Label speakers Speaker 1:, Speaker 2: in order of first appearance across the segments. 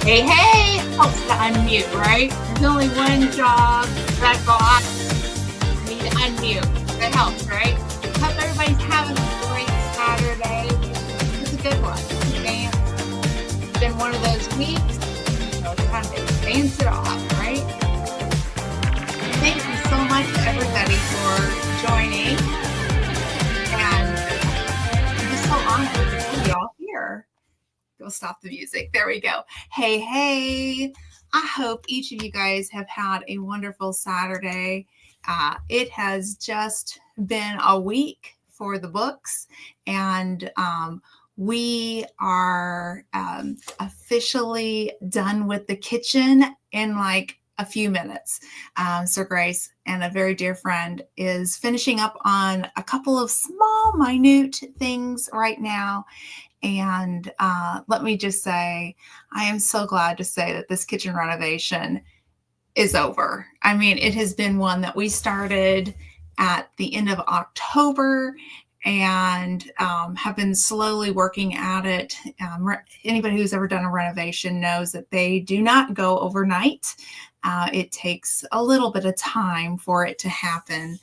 Speaker 1: Hey, hey, helps to unmute, right? There's only one job that I got. I need to unmute. That helps, right? Hope everybody's having a great Saturday. It's a good one. Okay? It's been one of those weeks, so it's time to dance it off, right? Thank you so much to everybody for joining. And I'm just so honored to have you all here. Go stop the music. There we go. Hey, hey. I hope each of you guys have had a wonderful Saturday. It has just been a week for the books, and we are officially done with the kitchen in like a few minutes. Sir Grace and a very dear friend is finishing up on a couple of small, minute things right now. And let me just say, I am so glad to say that this kitchen renovation is over. I mean, it has been one that we started at the end of October and have been slowly working at it. Anybody who's ever done a renovation knows that they do not go overnight. It takes a little bit of time for it to happen.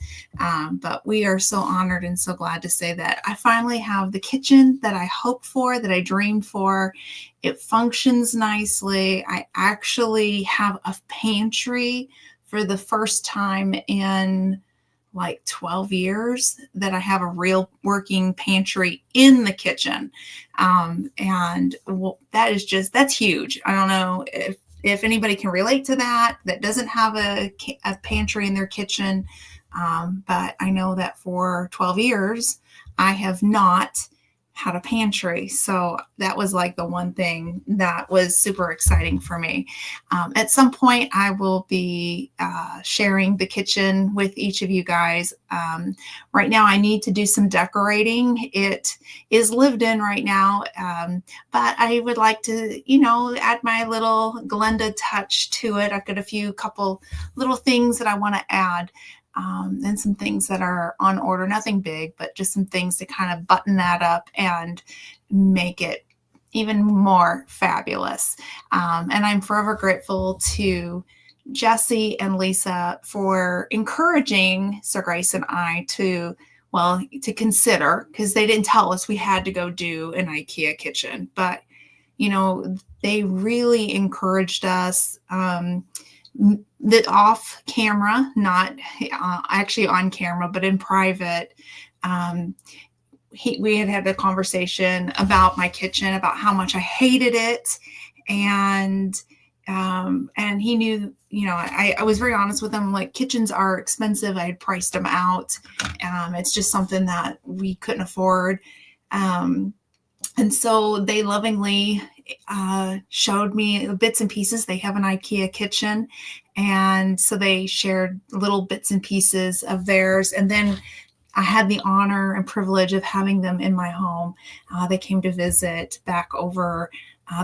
Speaker 1: But we are so honored and so glad to say that I finally have the kitchen that I hoped for, that I dreamed for. It functions nicely. I actually have a pantry for the first time in like 12 years that I have a real working pantry in the kitchen. And that's huge. I don't know if anybody can relate to that doesn't have a pantry in their kitchen. But I know that for 12 years, I have not had a pantry. So that was like the one thing that was super exciting for me. At some point, I will be sharing the kitchen with each of you guys. Right now, I need to do some decorating. It is lived in right now, but I would like to, add my little Glenda touch to it. I've got couple little things that I want to add. And some things that are on order, nothing big, but just some things to kind of button that up and make it even more fabulous. And I'm forever grateful to Jesse and Lisa for encouraging Sir Grace and I to consider, because they didn't tell us we had to go do an IKEA kitchen, but they really encouraged us. That off camera, not actually on camera, but in private. We had a conversation about my kitchen, about how much I hated it. And he knew, I was very honest with him, like kitchens are expensive. I had priced them out. It's just something that we couldn't afford. And so they lovingly showed me bits and pieces. They have an IKEA kitchen. And so they shared little bits and pieces of theirs. And then I had the honor and privilege of having them in my home. They came to visit back over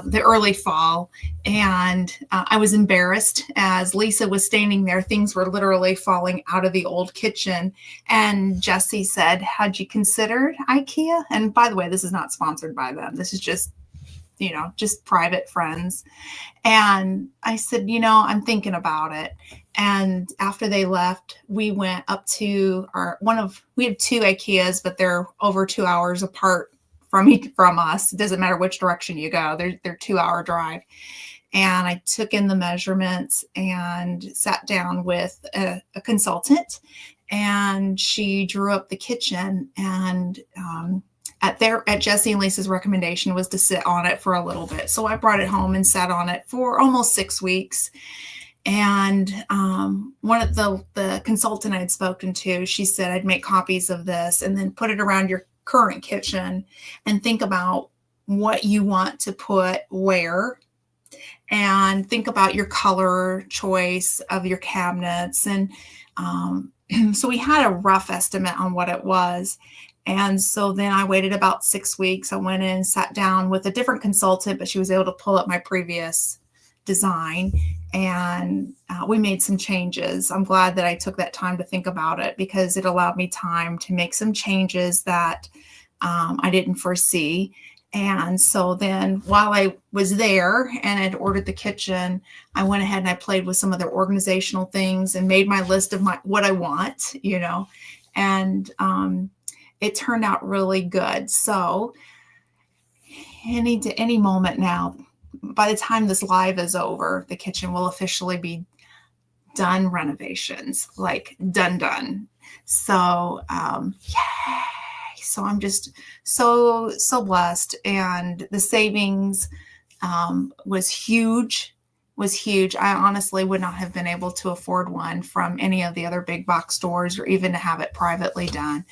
Speaker 1: the early fall. And I was embarrassed as Lisa was standing there. Things were literally falling out of the old kitchen. And Jesse said, "Had you considered IKEA?" And by the way, this is not sponsored by them. This is just private friends. And I said, I'm thinking about it. And after they left, we went up to we have two IKEAs, but they're over 2 hours apart from us. It doesn't matter which direction you go. They're 2 hour drive. And I took in the measurements and sat down with a consultant, and she drew up the kitchen. And at Jesse and Lisa's recommendation was to sit on it for a little bit. So I brought it home and sat on it for almost 6 weeks. And one of the consultant I had spoken to, she said, I'd make copies of this and then put it around your current kitchen and think about what you want to put where, and think about your color choice of your cabinets. And so we had a rough estimate on what it was. And so then I waited about 6 weeks. I went in, sat down with a different consultant, but she was able to pull up my previous design, and we made some changes. I'm glad that I took that time to think about it, because it allowed me time to make some changes that I didn't foresee.
Speaker 2: And so then while I was there and had ordered the kitchen, I went ahead and I played with some of their organizational things and made my list of what I want, and it turned out really good. So any moment now, by the time this live is over, the kitchen will officially be done renovations, like done. So yay. So I'm just so blessed, and the savings was huge. I honestly would not have been able to afford one from any of the other big box stores, or even to have it privately done.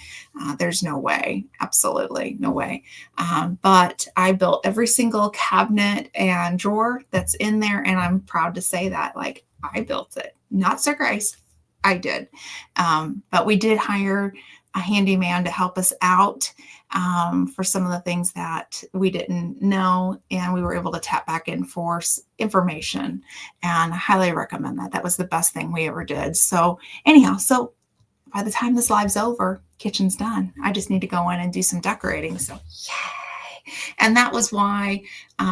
Speaker 2: There's no way, absolutely no way. But I built every single cabinet and drawer that's in there, and I'm proud to say that, like, I built it, not Sir Grace. I did. But we did hire a handyman to help us out for some of the things that we didn't know, and we were able to tap back in for information, and I highly recommend that. That was the best thing we ever did. So anyhow, so by the time this live's over, kitchen's done. I just need to go in and do some decorating. So yay. And that was why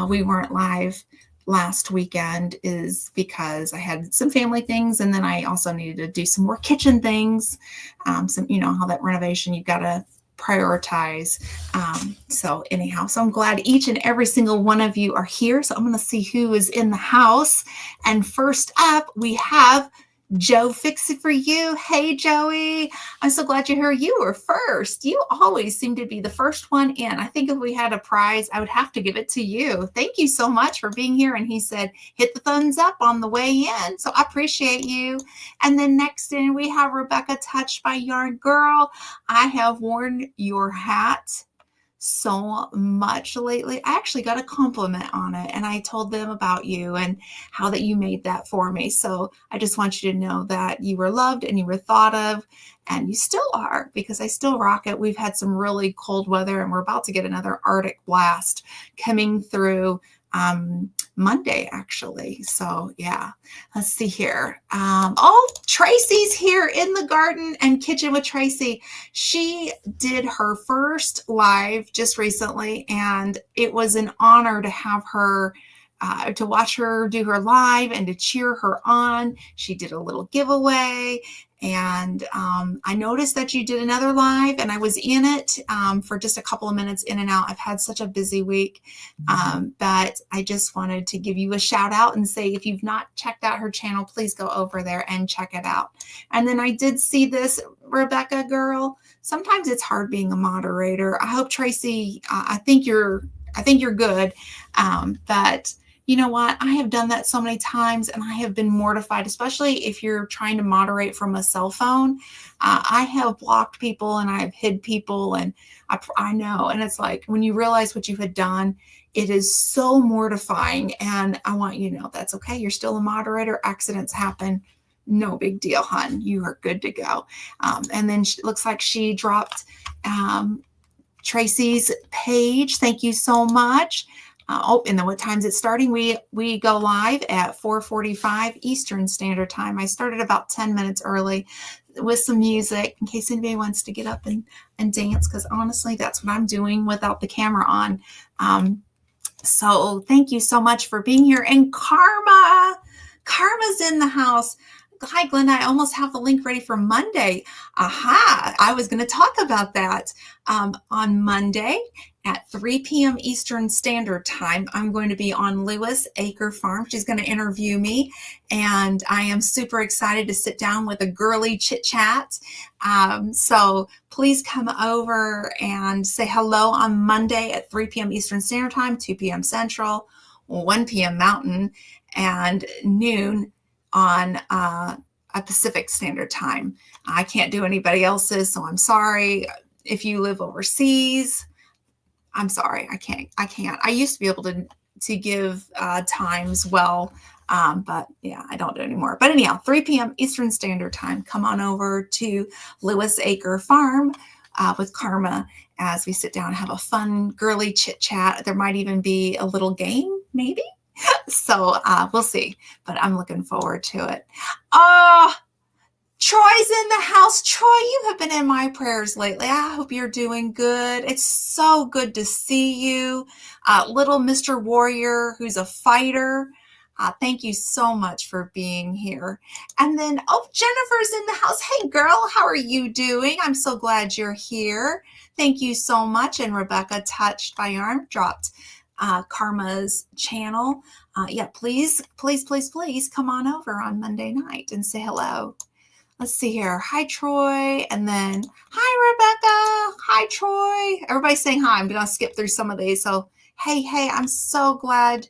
Speaker 2: we weren't live last weekend, is because I had some family things, and then I also needed to do some more kitchen things. Some, how that renovation, you've got to prioritize. So anyhow, so I'm glad each and every single one of you are here. So I'm going to see who is in the house. And first up, we have Joe Fix It For You. Hey, Joey. I'm so glad you're here. You were first. You always seem to be the first one in. I think if we had a prize, I would have to give it to you. Thank you so much for being here. And he said, hit the thumbs up on the way in. So I appreciate you. And then next in, we have Rebecca, Touched by Yarn Girl. I have worn your hat so much lately. I actually got a compliment on it, and I told them about you and how that you made that for me. So I just want you to know that you were loved and you were thought of, and you still are, because I still rock it. We've had some really cold weather, and we're about to get another Arctic blast coming through Monday, actually. So yeah, let's see here. Tracy's here in the garden and kitchen with Tracy. She did her first live just recently, and it was an honor to have her, to watch her do her live and to cheer her on. She did a little giveaway, and I noticed that you did another live, and I was in it for just a couple of minutes in and out. I've had such a busy week, but I just wanted to give you a shout out and say, if you've not checked out her channel, please go over there and check it out. And then I did see this, Rebecca girl. Sometimes it's hard being a moderator. I hope, Tracy, I think you're good, but you know what? I have done that so many times, and I have been mortified, especially if you're trying to moderate from a cell phone. I have blocked people, and I have hid people, and I know. And it's like, when you realize what you had done, it is so mortifying. And I want you to know that's okay. You're still a moderator. Accidents happen. No big deal, hon. You are good to go. And then it looks like she dropped Tracy's page. Thank you so much. And then what time is it starting? We go live at 4:45 Eastern Standard Time. I started about 10 minutes early with some music in case anybody wants to get up and dance, because honestly, that's what I'm doing without the camera on. So thank you so much for being here. And Karma's in the house. Hi, Glenda. I almost have the link ready for Monday. Aha. I was going to talk about that on Monday at 3 p.m. Eastern Standard Time. I'm going to be on Lewis Acre Farm. She's going to interview me, and I am super excited to sit down with a girly chit chat. So please come over and say hello on Monday at 3 p.m. Eastern Standard Time, 2 p.m. Central, 1 p.m. Mountain, and noon on Pacific Standard Time. I can't do anybody else's, so I'm sorry. If you live overseas, I'm sorry, I can't. I used to be able to give times well, but yeah, I don't do it anymore. But anyhow, 3 p.m. Eastern Standard Time. Come on over to Lewis Acre Farm with Karma as we sit down and have a fun, girly chit chat. There might even be a little game, maybe. So we'll see, but I'm looking forward to it. Troy's in the house. Troy, you have been in my prayers lately. I hope you're doing good. It's so good to see you. Little Mr. Warrior, who's a fighter. Thank you so much for being here. And then, oh, Jennifer's in the house. Hey, girl, how are you doing? I'm so glad you're here. Thank you so much. And Rebecca, touched by arm, dropped Karma's channel. Yeah, please come on over on Monday night and say hello. Let's see here. Hi, Troy. And then, hi, Rebecca. Hi, Troy. Everybody's saying hi. I'm going to skip through some of these. So, hey, I'm so glad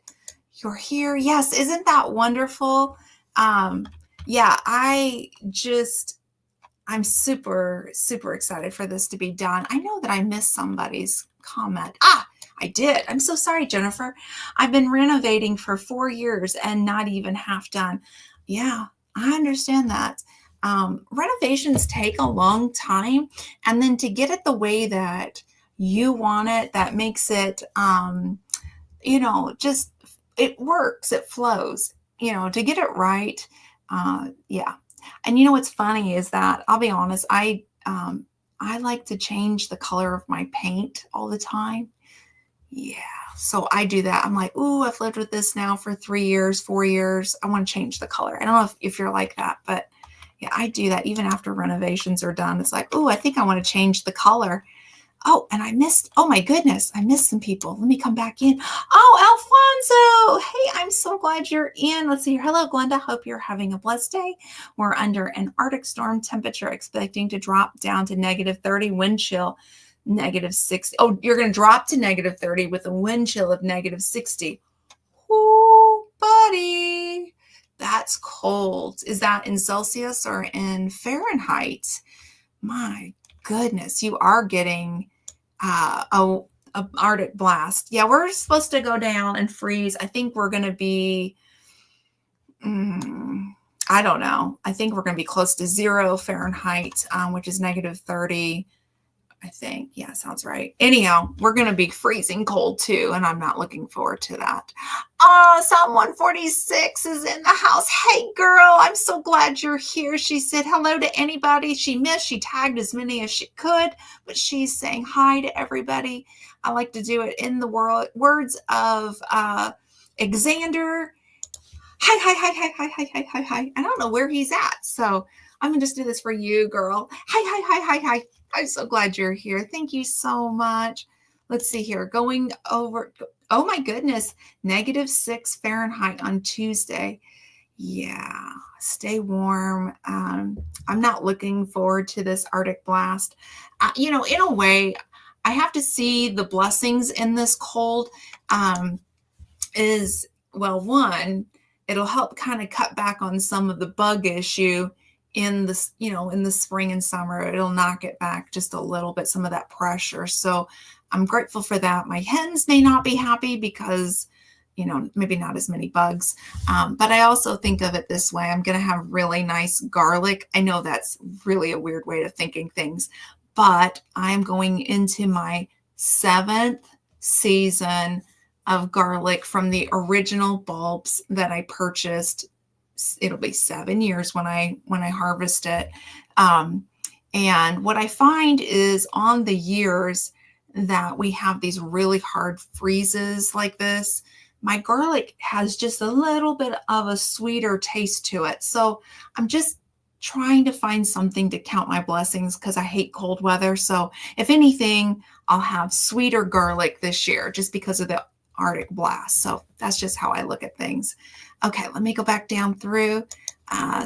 Speaker 2: you're here. Yes, isn't that wonderful? Yeah, I'm super excited for this to be done. I know that I missed somebody's comment. I did. I'm so sorry, Jennifer. I've been renovating for 4 years and not even half done. Yeah, I understand that. Renovations take a long time, and then to get it the way that you want it, that makes it, just, it works, it flows, to get it right. Yeah. And what's funny is that, I'll be honest, I like to change the color of my paint all the time. Yeah. So I do that. I'm like, ooh, I've lived with this now for 3 years, 4 years. I want to change the color. I don't know if you're like that, but yeah, I do that even after renovations are done. It's like, ooh, I think I want to change the color. Oh, and oh my goodness, I missed some people. Let me come back in. Oh, Alfonso. Hey, I'm so glad you're in. Let's see here. Hello, Glenda. Hope you're having a blessed day. We're under an Arctic storm temperature, expecting to drop down to -30, wind chill -60. Oh, you're going to drop to -30 with a wind chill of -60. Ooh, buddy. That's cold. Is that in Celsius or in Fahrenheit? My goodness, you are getting a Arctic blast. Yeah, we're supposed to go down and freeze. I think we're going to be, I don't know. I think we're going to be close to 0 Fahrenheit, which is -30. I think. Yeah, sounds right. Anyhow, we're going to be freezing cold too, and I'm not looking forward to that. Psalm 146 is in the house. Hey, girl, I'm so glad you're here. She said hello to anybody she missed. She tagged as many as she could, but she's saying hi to everybody. I like to do it in the words of Xander. Hi. I don't know where he's at, so I'm going to just do this for you, girl. Hi. I'm so glad you're here. Thank you so much. Let's see here. Going over, oh my goodness, -6 Fahrenheit on Tuesday. Yeah, stay warm. I'm not looking forward to this Arctic blast. In a way, I have to see the blessings in this cold. One, it'll help kind of cut back on some of the bug issue in the spring and summer. It'll knock it back just a little bit, some of that pressure. So I'm grateful for that. My hens may not be happy because, maybe not as many bugs. But I also think of it this way. I'm going to have really nice garlic. I know that's really a weird way of thinking things, but I'm going into my 7th season of garlic from the original bulbs that I purchased. It'll be 7 years when I harvest it. And what I find is on the years that we have these really hard freezes like this, my garlic has just a little bit of a sweeter taste to it. So I'm just trying to find something to count my blessings because I hate cold weather. So if anything, I'll have sweeter garlic this year just because of the Arctic blast. So that's just how I look at things. Okay, let me go back down through.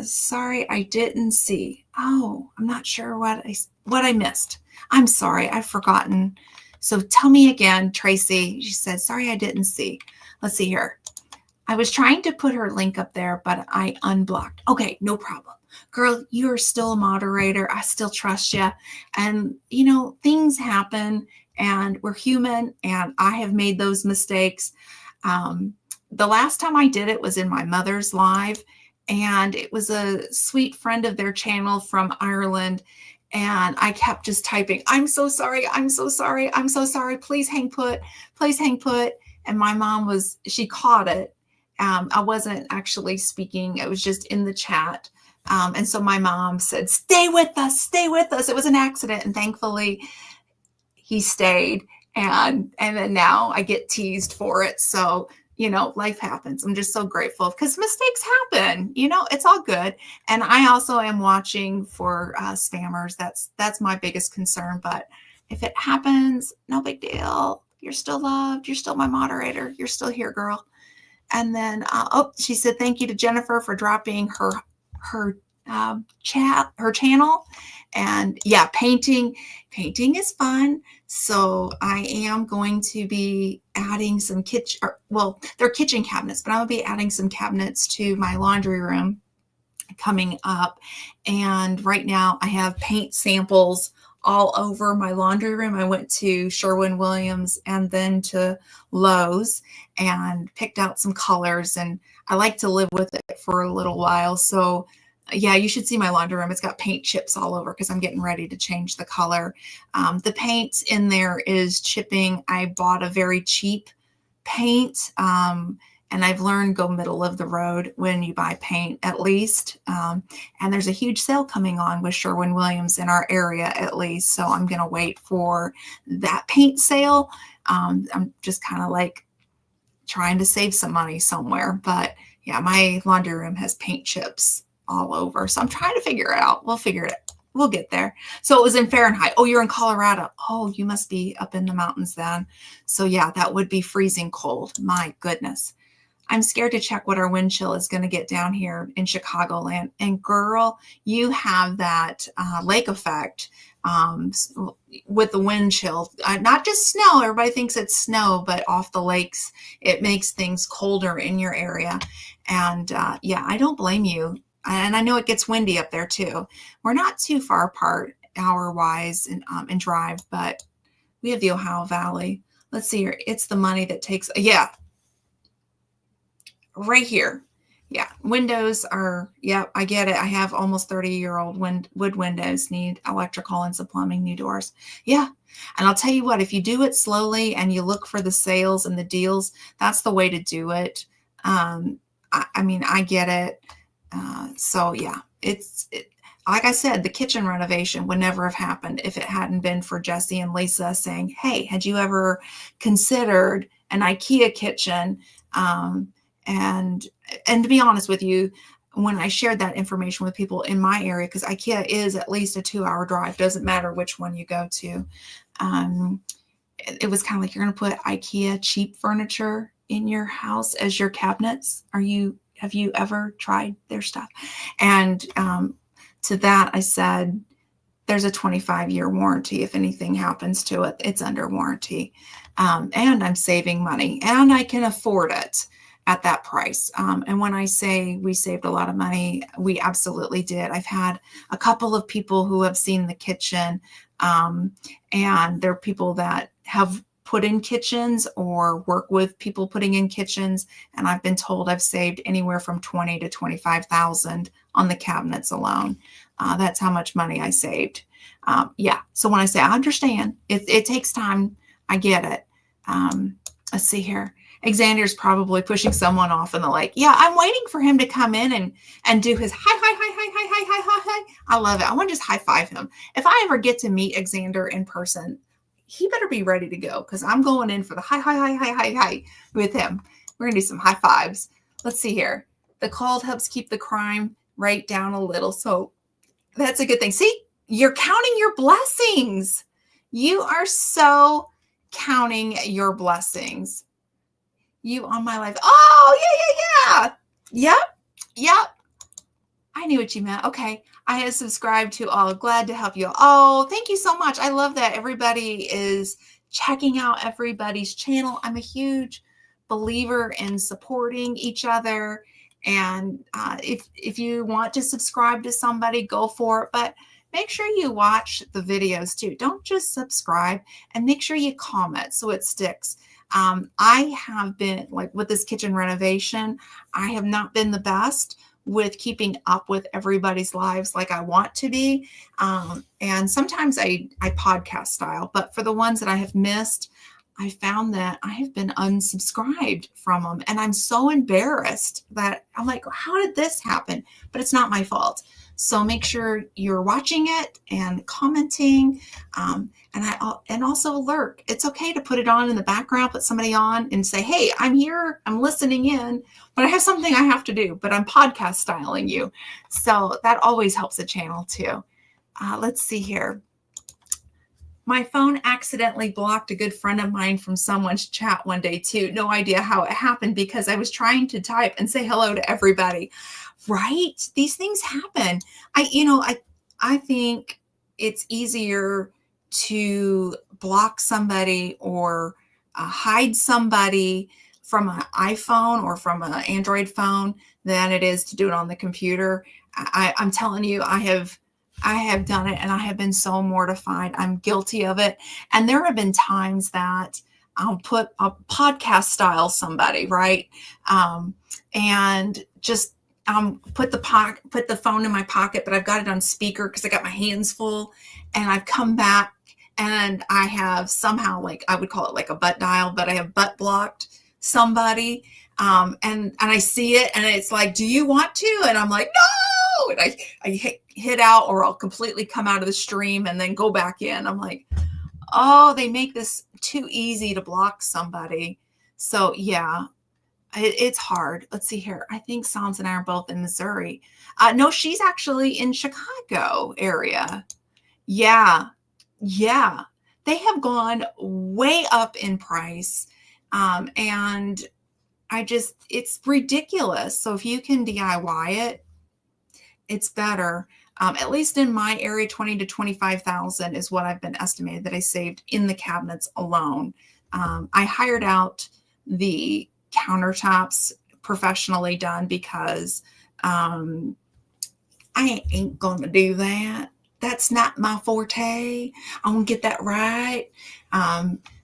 Speaker 2: Sorry, I didn't see. Oh, I'm not sure what I missed. I'm sorry, I've forgotten. So tell me again, Tracy. She said, sorry, I didn't see. Let's see here. I was trying to put her link up there, but I unblocked. Okay, no problem. Girl, you are still a moderator. I still trust you. And, things happen and we're human and I have made those mistakes. The last time I did it was in my mother's live, and it was a sweet friend of their channel from Ireland. And I kept just typing, I'm so sorry. Please hang put. And my mom she caught it. I wasn't actually speaking. It was just in the chat. And so my mom said, stay with us, stay with us. It was an accident. And thankfully he stayed. And then now I get teased for it. So, life happens. I'm just so grateful because mistakes happen, it's all good. And I also am watching for spammers. That's my biggest concern. But if it happens, no big deal. You're still loved. You're still my moderator. You're still here, girl. And then, she said, thank you to Jennifer for dropping her channel. And yeah, painting is fun. So I am going to be adding some they're kitchen cabinets, but I'm going to be adding some cabinets to my laundry room coming up. And right now I have paint samples all over my laundry room. I went to Sherwin-Williams and then to Lowe's and picked out some colors, and I like to live with it for a little while. So yeah, you should see my laundry room. It's got paint chips all over because I'm getting ready to change the color. The paint in there is chipping. I bought a very cheap paint, and I've learned go middle of the road when you buy paint, at least. And there's a huge sale coming on with Sherwin-Williams in our area, at least. So I'm going to wait for that paint sale. I'm just kind of like trying to save some money somewhere. But yeah, my laundry room has paint chips all over. So I'm trying to figure it out. We'll figure it out. We'll get there. So it was in Fahrenheit. Oh, you're in Colorado. Oh, you must be up in the mountains then. So yeah, that would be freezing cold. My goodness. I'm scared to check what our wind chill is going to get down here in Chicagoland. And girl, you have that lake effect with the wind chill, not just snow. Everybody thinks it's snow, but off the lakes, it makes things colder in your area. And yeah, I don't blame you. And I know it gets windy up there too. We're not too far apart hour-wise and drive, but we have the Ohio Valley. Let's see here. It's the money that takes, yeah, right here. Yeah, windows are, yeah, I get it. I have almost 30-year-old wood windows, need electrical and some plumbing, new doors. Yeah, and I'll tell you what, if you do it slowly and you look for the sales and the deals, that's the way to do it. I mean, I get it. So yeah, like I said, the kitchen renovation would never have happened if it hadn't been for Jesse and Lisa saying, hey, had you ever considered an IKEA kitchen? And to be honest with you, when I shared that information with people in my area, because IKEA is at least a 2-hour drive, doesn't matter which one you go to. It was kind of like, you're going to put IKEA cheap furniture in your house as your cabinets. Have you ever tried their stuff? And to that, I said, there's a 25-year warranty. If anything happens to it, it's under warranty. And I'm saving money and I can afford it at that price. And when I say we saved a lot of money, we absolutely did. I've had a couple of people who have seen the kitchen, and they're people that have put in kitchens or work with people putting in kitchens. And I've been told I've saved anywhere from $20,000 to $25,000 on the cabinets alone. That's how much money I saved. Yeah. So when I say I understand, it takes time. I get it. Let's see here. Xander's probably pushing someone off in the lake. Yeah, I'm waiting for him to come in and do his hi. I love it. I want to just high five him. If I ever get to meet Xander in person, he better be ready to go because I'm going in for the hi with him. We're going to do some high fives. Let's see here. The cold helps keep the crime rate down a little. So that's a good thing. See, you're counting your blessings. You are so counting your blessings. You on my life. Oh, yeah. Yep. I knew what you meant. Okay. I have subscribed to all. Glad to help you. Oh, thank you so much. I love that everybody is checking out everybody's channel. I'm a huge believer in supporting each other. And if you want to subscribe to somebody, go for it. But make sure you watch the videos too. Don't just subscribe, and make sure you comment so it sticks. I have been, like with this kitchen renovation, I have not been the best with keeping up with everybody's lives like I want to be. And sometimes I podcast style, but for the ones that I have missed, I found that I have been unsubscribed from them. And I'm so embarrassed that I'm like, how did this happen? But it's not my fault. So make sure you're watching it and commenting. And also alert. It's okay to put it on in the background, put somebody on and say, hey, I'm here, I'm listening in, but I have something I have to do, but I'm podcast styling you. So that always helps the channel too. Let's see here. My phone accidentally blocked a good friend of mine from someone's chat one day too. No idea how it happened because I was trying to type and say hello to everybody. Right? These things happen. I think it's easier to block somebody or hide somebody from an iPhone or from an Android phone than it is to do it on the computer. I'm telling you, I have done it and I have been so mortified. I'm guilty of it. And there have been times that I'll put a podcast style somebody, right? And just put the phone in my pocket, but I've got it on speaker because I got my hands full, and I've come back and I have somehow, like, I would call it like a butt dial, but I have butt blocked somebody. And I see it and it's like, do you want to? And I'm like, no. And I hit out, or I'll completely come out of the stream and then go back in. I'm like, oh, they make this too easy to block somebody. So yeah, it's hard. Let's see here. I think Psalms and I are both in Missouri. No, she's actually in Chicago area. Yeah. They have gone way up in price. And it's ridiculous. So if you can DIY it, it's better. At least in my area, 20 to 25,000 is what I've been estimated that I saved in the cabinets alone. I hired out the countertops professionally done because I ain't going to do that. That's not my forte. I want to get that right.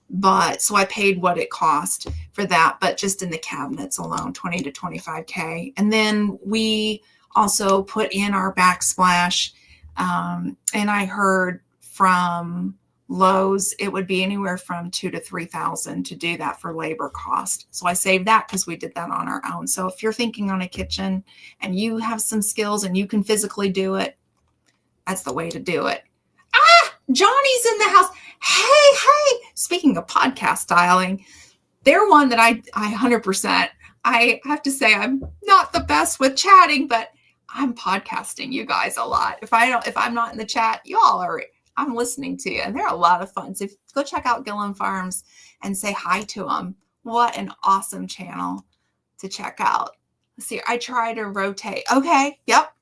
Speaker 2: But so I paid what it cost for that, but just in the cabinets alone, 20 to 25K. And then we also put in our backsplash. And I heard from Lowe's, it would be anywhere from $2,000 to $3,000 to do that for labor cost. So I saved that because we did that on our own. So if you're thinking on a kitchen and you have some skills and you can physically do it, that's the way to do it. Johnny's in the house. Hey. Speaking of podcast styling, they're one that I 100%, I have to say I'm not the best with chatting, but I'm podcasting you guys a lot. If I'm not in the chat, I'm listening to you, and they're a lot of fun. So go check out Gillen Farms and say hi to them. What an awesome channel to check out. Let's see. I try to rotate. Okay. Yep.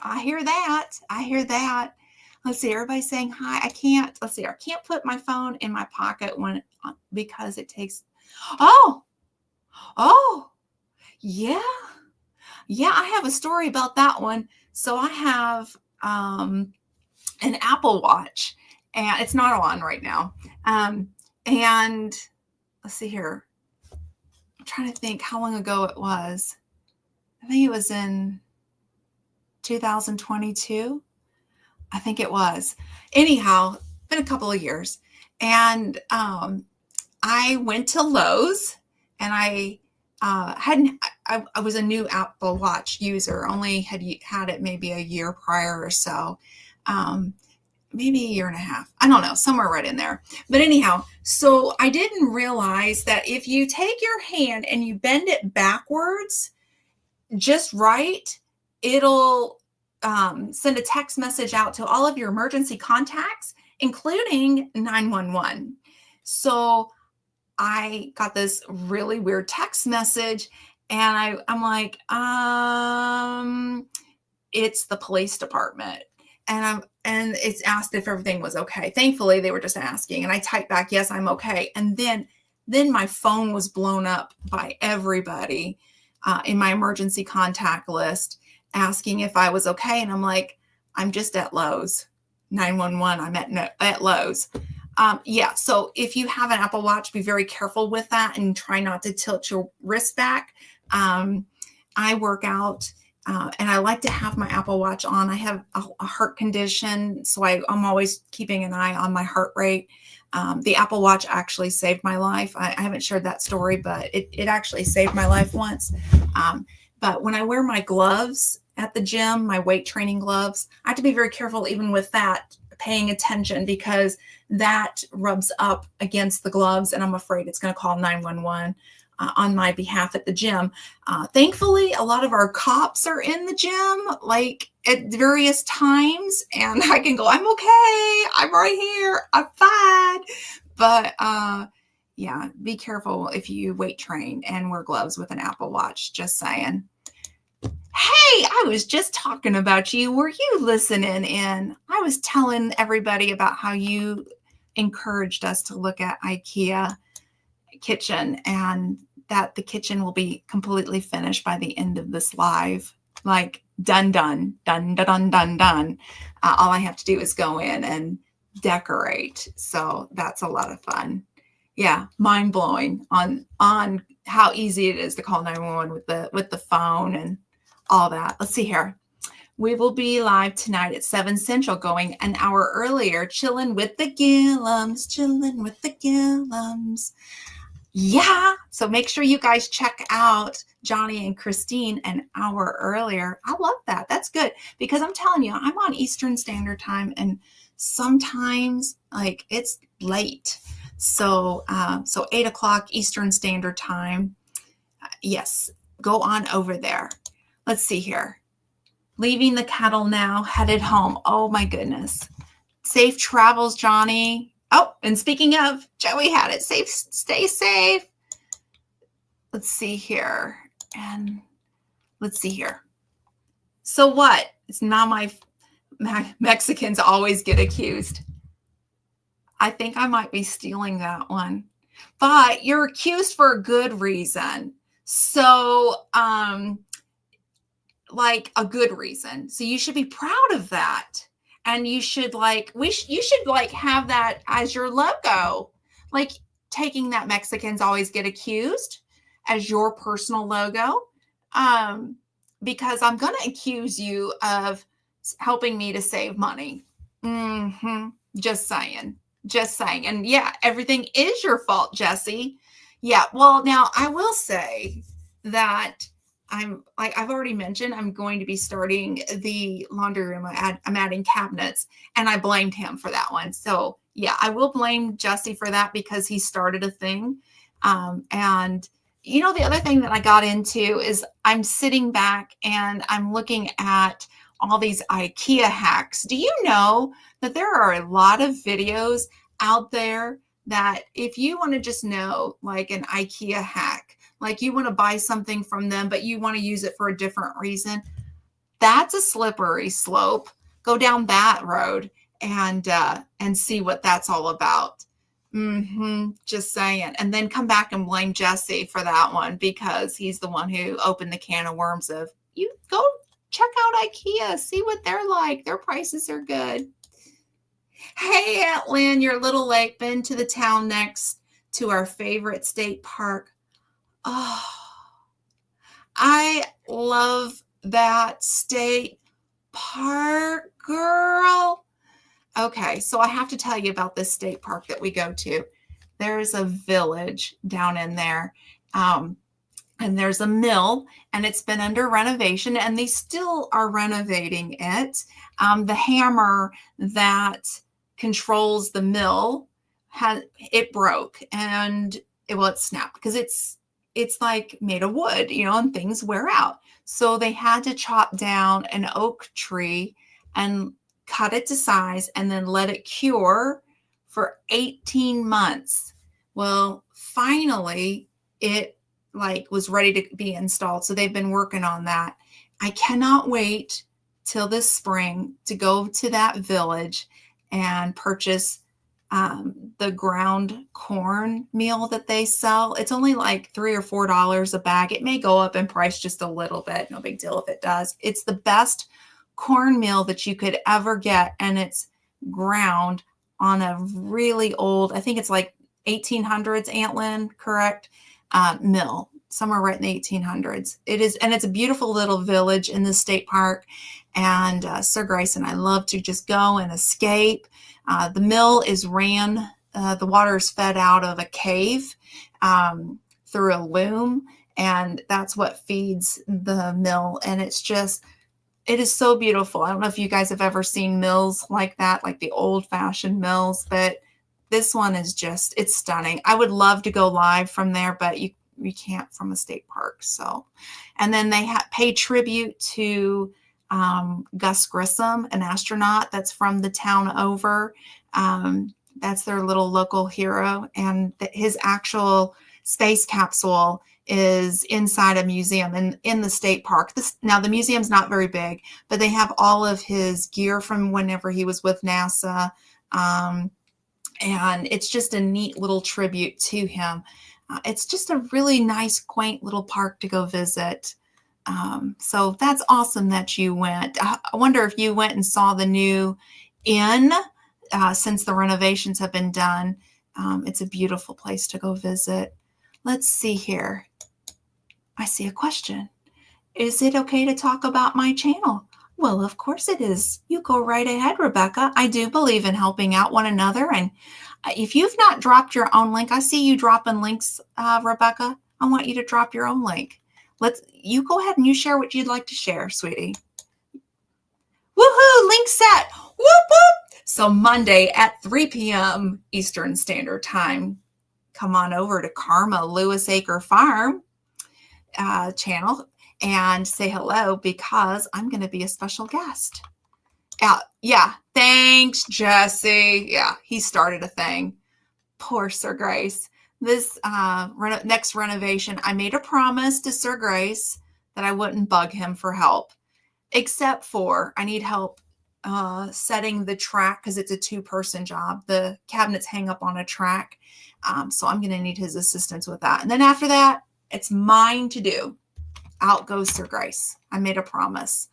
Speaker 2: I hear that. Let's see. Everybody's saying hi. I can't. Let's see. I can't put my phone in my pocket because it takes. Oh, yeah. I have a story about that one. So I have an Apple Watch, and it's not on right now. And let's see here. I'm trying to think how long ago it was. I think it was in 2022. I think it was. Anyhow, been a couple of years. And I went to Lowe's, and I was a new Apple Watch user, only had it maybe a year prior or so, maybe a year and a half. I don't know, somewhere right in there. But anyhow, so I didn't realize that if you take your hand and you bend it backwards just right, it'll send a text message out to all of your emergency contacts, including 911. So I got this really weird text message, and I'm like, it's the police department. And it's asked if everything was okay. Thankfully, they were just asking, and I typed back, yes, I'm okay. And then my phone was blown up by everybody in my emergency contact list, asking if I was okay. And I'm like, I'm just at Lowe's. 911, I'm at Lowe's. So if you have an Apple Watch, be very careful with that and try not to tilt your wrist back. I work out, and I like to have my Apple Watch on. I have a heart condition, so I'm always keeping an eye on my heart rate. The Apple Watch actually saved my life. I haven't shared that story, but it actually saved my life once. But when I wear my gloves at the gym, my weight training gloves, I have to be very careful even with that, paying attention, because that rubs up against the gloves and I'm afraid it's going to call 911 on my behalf at the gym. Thankfully, a lot of our cops are in the gym, like at various times, and I can go, I'm okay, I'm right here, I'm fine. But yeah, be careful if you weight train and wear gloves with an Apple Watch, just saying. Hey, I was just talking about you. Were you listening in? I was telling everybody about how you encouraged us to look at IKEA kitchen, and that the kitchen will be completely finished by the end of this live. Like done. All I have to do is go in and decorate. So that's a lot of fun. Yeah, mind blowing on how easy it is to call 911 with the phone and all that. Let's see here. We will be live tonight at 7 Central, going an hour earlier, chilling with the Gillums. Yeah, so make sure you guys check out Johnny and Christine an hour earlier. I love that. That's good, because I'm telling you, I'm on Eastern Standard Time, and sometimes like it's late. So 8 o'clock Eastern Standard Time. Yes, go on over there. Let's see here. Leaving the cattle now, headed home. Oh my goodness. Safe travels, Johnny. Oh, and speaking of, Joey had it. Safe, stay safe. Let's see here. And let's see here. So what? It's not my Mexicans always get accused. I think I might be stealing that one. But you're accused for a good reason. So, like a good reason. So you should be proud of that. And you should you should have that as your logo, like taking that Mexicans always get accused as your personal logo. Because I'm going to accuse you of helping me to save money. Just saying. And yeah, everything is your fault, Jesse. Yeah. Well, now I will say that I've already mentioned, I'm going to be starting the laundry room. I'm adding cabinets, and I blamed him for that one. So yeah, I will blame Jesse for that because he started a thing. And you know, the other thing that I got into is I'm sitting back and I'm looking at all these IKEA hacks. Do you know that there are a lot of videos out there that if you want to just know like an IKEA hack, like you want to buy something from them, but you want to use it for a different reason, that's a slippery slope. Go down that road and see what that's all about. Just saying. And then come back and blame Jesse for that one because he's the one who opened the can of worms of, you go check out IKEA, see what they're like. Their prices are good. Hey, Aunt Lynn, you're a little late. Been to the town next to our favorite state park. Oh, I love that state park, girl. Okay, so I have to tell you about this state park that we go to. There's a village down in there, and there's a mill, and it's been under renovation, and they still are renovating it. The hammer that controls the mill it broke, and it snapped because it's like made of wood, and things wear out. So they had to chop down an oak tree and cut it to size and then let it cure for 18 months. Well, finally it was ready to be installed. So they've been working on that. I cannot wait till this spring to go to that village and purchase the ground corn meal that they sell. It's only like $3 or $4 a bag. It may go up in price just a little bit. No big deal if it does. It's the best cornmeal that you could ever get, and it's ground on a really old, I think it's like 1800s, Aunt Lynn, correct? Mill, somewhere right in the 1800s. It is, and it's a beautiful little village in the state park. And Sir Grace and I love to just go and escape. The mill is ran the water is fed out of a cave through a loom, and that's what feeds the mill. And it is so beautiful. I don't know if you guys have ever seen mills like that, like the old-fashioned mills, but this one is it's stunning. I would love to go live from there, but you can't from a state park. So, and then they pay tribute to Gus Grissom, an astronaut that's from the town over. That's their little local hero, and his actual space capsule is inside a museum in the state park. Now the museum's not very big, but they have all of his gear from whenever he was with NASA. And it's just a neat little tribute to him. It's just a really nice, quaint little park to go visit. So that's awesome that you went. I wonder if you went and saw the new inn since the renovations have been done. It's a beautiful place to go visit. Let's see here. I see a question. Is it okay to talk about my channel? Well, of course it is. You go right ahead, Rebecca. I do believe in helping out one another. And if you've not dropped your own link, I see you dropping links, Rebecca. I want you to drop your own link. You go ahead and you share what you'd like to share, sweetie. Woohoo! Link set. Whoop, whoop. So Monday at 3 p.m. Eastern Standard Time, come on over to Karma Lewis Acre Farm channel and say hello, because I'm going to be a special guest. Yeah. Thanks, Jesse. Yeah, he started a thing. Poor Sir Grace. This next renovation, I made a promise to Sir Grace that I wouldn't bug him for help, except for I need help setting the track, because it's a 2-person job. The cabinets hang up on a track. So I'm going to need his assistance with that. And then after that, it's mine to do. Out goes Sir Grace. I made a promise.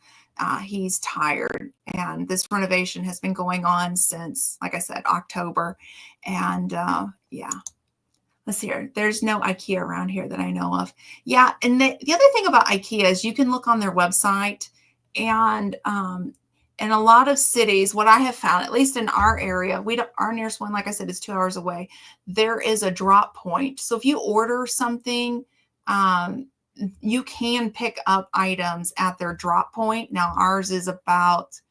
Speaker 2: He's tired, and this renovation has been going on since, like I said, October. And yeah, let's see here. There's no IKEA around here that I know of. Yeah, and the other thing about IKEA is you can look on their website, and in a lot of cities, what I have found, at least in our area, our nearest one, like I said, is 2 hours away. There is a drop point. So if you order something, you can pick up items at their drop point. Now ours is about,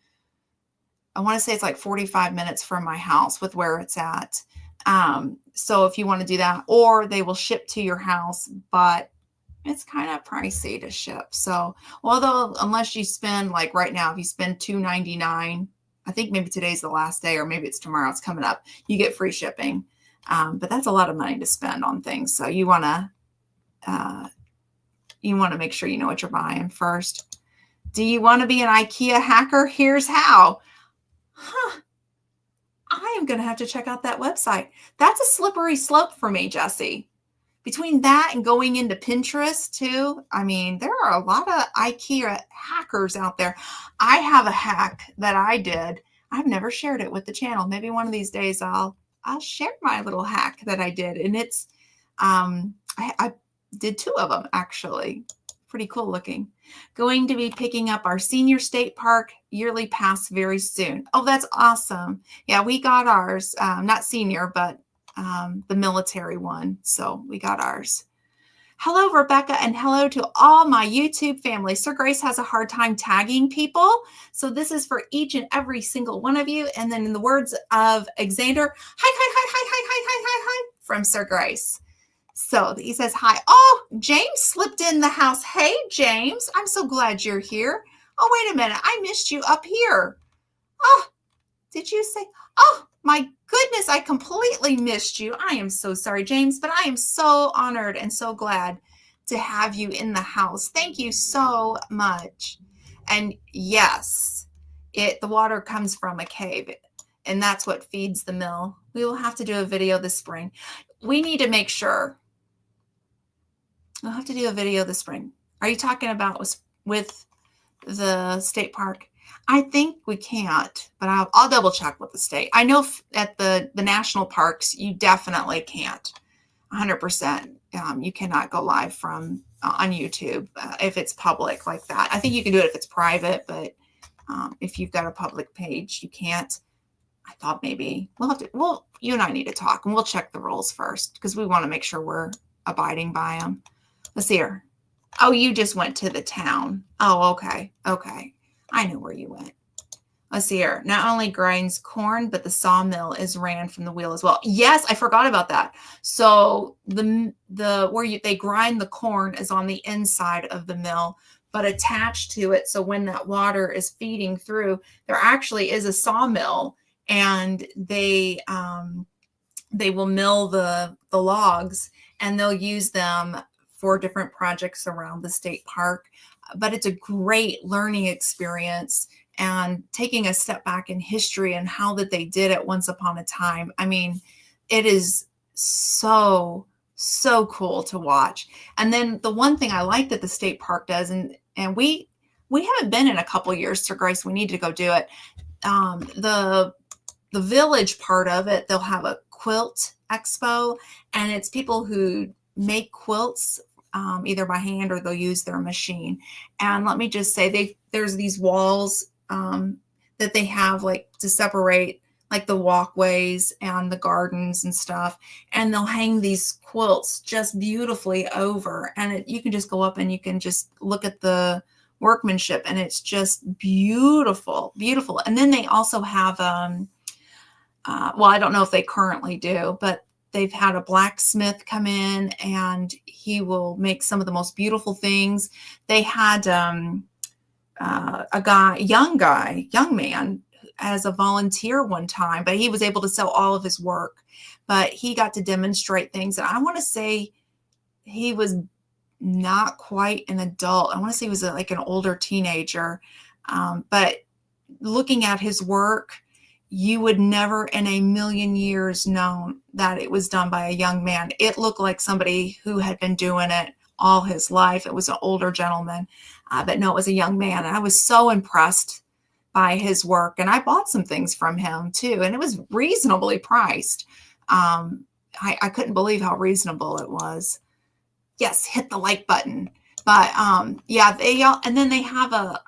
Speaker 2: I want to say it's like 45 minutes from my house with where it's at. So if you want to do that, or they will ship to your house, but it's kind of pricey to ship. So, although unless you spend, like right now, if you spend $2.99, I think maybe today's the last day, or maybe it's tomorrow, it's coming up, you get free shipping. But that's a lot of money to spend on things. So you want to make sure you know what you're buying first. Do you want to be an IKEA hacker? Here's how. I am going to have to check out that website. That's a slippery slope for me, Jesse. Between that and going into Pinterest too, I mean, there are a lot of IKEA hackers out there. I have a hack that I did. I've never shared it with the channel. Maybe one of these days I'll share my little hack that I did. And it's, I did 2 of them actually. Pretty cool looking. Going to be picking up our senior state park yearly pass very soon. Oh, that's awesome. Yeah, we got ours. Not senior, but the military one. So we got ours. Hello, Rebecca, and hello to all my YouTube family. Sir Grace has a hard time tagging people. So this is for each and every single one of you. And then in the words of Xander, hi, from Sir Grace. So he says, hi. Oh, James slipped in the house. Hey, James, I'm so glad you're here. Oh, wait a minute. I missed you up here. Oh, did you say, oh, my goodness, I completely missed you. I am so sorry, James, but I am so honored and so glad to have you in the house. Thank you so much. And yes, the water comes from a cave, and that's what feeds the mill. We will have to do a video this spring. We need to make sure. We'll have to do a video this spring. Are you talking about with the state park? I think we can't, but I'll double check with the state. I know at the national parks, you definitely can't. 100%. You cannot go live from on YouTube if it's public like that. I think you can do it if it's private, but if you've got a public page, you can't. I thought maybe you and I need to talk and we'll check the rules first because we want to make sure we're abiding by them. Let's see here. Oh, you just went to the town. Oh, okay. Okay. I know where you went. Let's see here. Not only grinds corn, but the sawmill is ran from the wheel as well. Yes, I forgot about that. So they grind the corn is on the inside of the mill, but attached to it. So when that water is feeding through, there actually is a sawmill, and they will mill the logs, and they'll use them for different projects around the state park. But it's a great learning experience and taking a step back in history and how that they did it once upon a time. I mean, it is so cool to watch. And then the one thing I like that the state park does, and we haven't been in a couple years, Sir Grace, we need to go do it. The village part of it, they'll have a quilt expo, and it's people who make quilts either by hand or they'll use their machine. And let me just say, there's these walls that they have like to separate like the walkways and the gardens and stuff, and they'll hang these quilts just beautifully over, and you can just go up and you can just look at the workmanship, and it's just beautiful. And then they also have well, I don't know if they currently do, but they've had a blacksmith come in and he will make some of the most beautiful things. They had a young man as a volunteer one time, but he was able to sell all of his work, but he got to demonstrate things. And I want to say he was not quite an adult. I want to say he was like an older teenager. But looking at his work, you would never in a million years known that it was done by a young man. It looked like somebody who had been doing it all his life. It was an older gentleman, but no, it was a young man. And I was so impressed by his work. And I bought some things from him too. And it was reasonably priced. I couldn't believe how reasonable it was. Yes, hit the like button. But yeah, and then they have a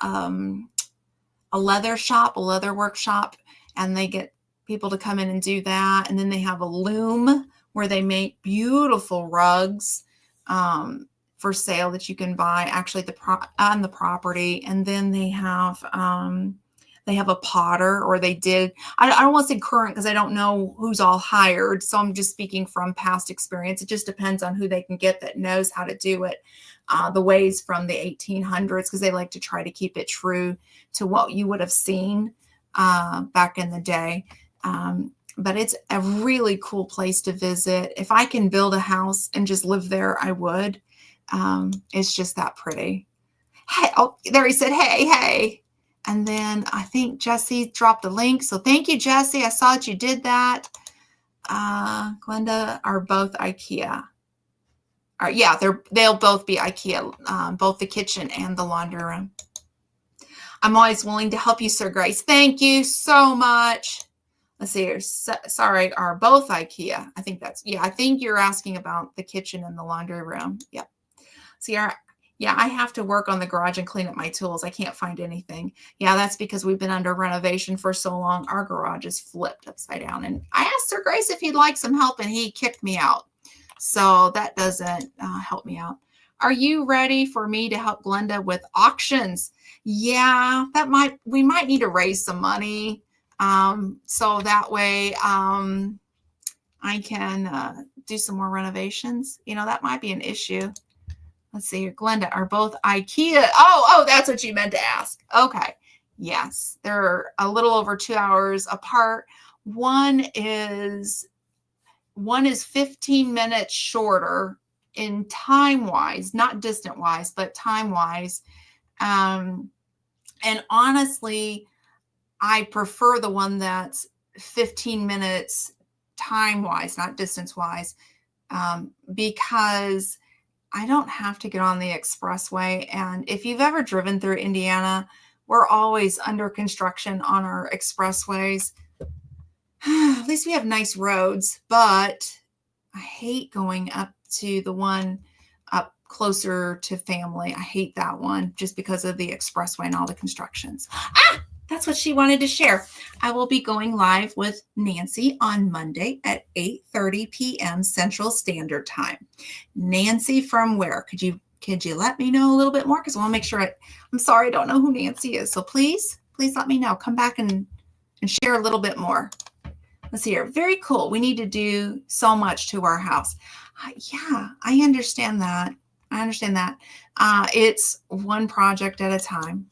Speaker 2: leather shop, a leather workshop, and they get people to come in and do that. And then they have a loom where they make beautiful rugs for sale that you can buy actually on the property. And then they have a potter, or they did. I don't want to say current because I don't know who's all hired. So I'm just speaking from past experience. It just depends on who they can get that knows how to do it. The ways from the 1800s, because they like to try to keep it true to what you would have seen back in the day. But it's a really cool place to visit. If I can build a house and just live there, I would. It's just that pretty. Hey, oh, there he said, hey. And then I think Jesse dropped a link. So thank you, Jesse. I saw that you did that. Glenda are both IKEA. Yeah, they'll both be IKEA, both the kitchen and the laundry room. I'm always willing to help you, Sir Grace. Thank you so much. Let's see here. Sorry, are both IKEA. I think you're asking about the kitchen and the laundry room. Yep. See, I have to work on the garage and clean up my tools. I can't find anything. Yeah, that's because we've been under renovation for so long. Our garage is flipped upside down. And I asked Sir Grace if he'd like some help, and he kicked me out. So that doesn't help me out. Are you ready for me to help Glenda with auctions? Yeah, we might need to raise some money. So that way I can do some more renovations. That might be an issue. Let's see here. Glenda, are both IKEA? Oh, that's what you meant to ask. Okay. Yes, they're a little over 2 hours apart. One is 15 minutes shorter in time-wise, not distant-wise, but time-wise. And honestly, I prefer the one that's 15 minutes time-wise, not distance-wise, because I don't have to get on the expressway. And if you've ever driven through Indiana, we're always under construction on our expressways. At least we have nice roads, but I hate going up to the one up closer to family. I hate that one just because of the expressway and all the constructions. that's what she wanted to share. I will be going live with Nancy on Monday at 8:30 p.m. Central Standard Time. Nancy from where? Could you let me know a little bit more? Because I want to make sure I'm sorry, I don't know who Nancy is. So please let me know. Come back and share a little bit more. Let's see here. Very cool. We need to do so much to our house. Yeah, I understand that. It's one project at a time,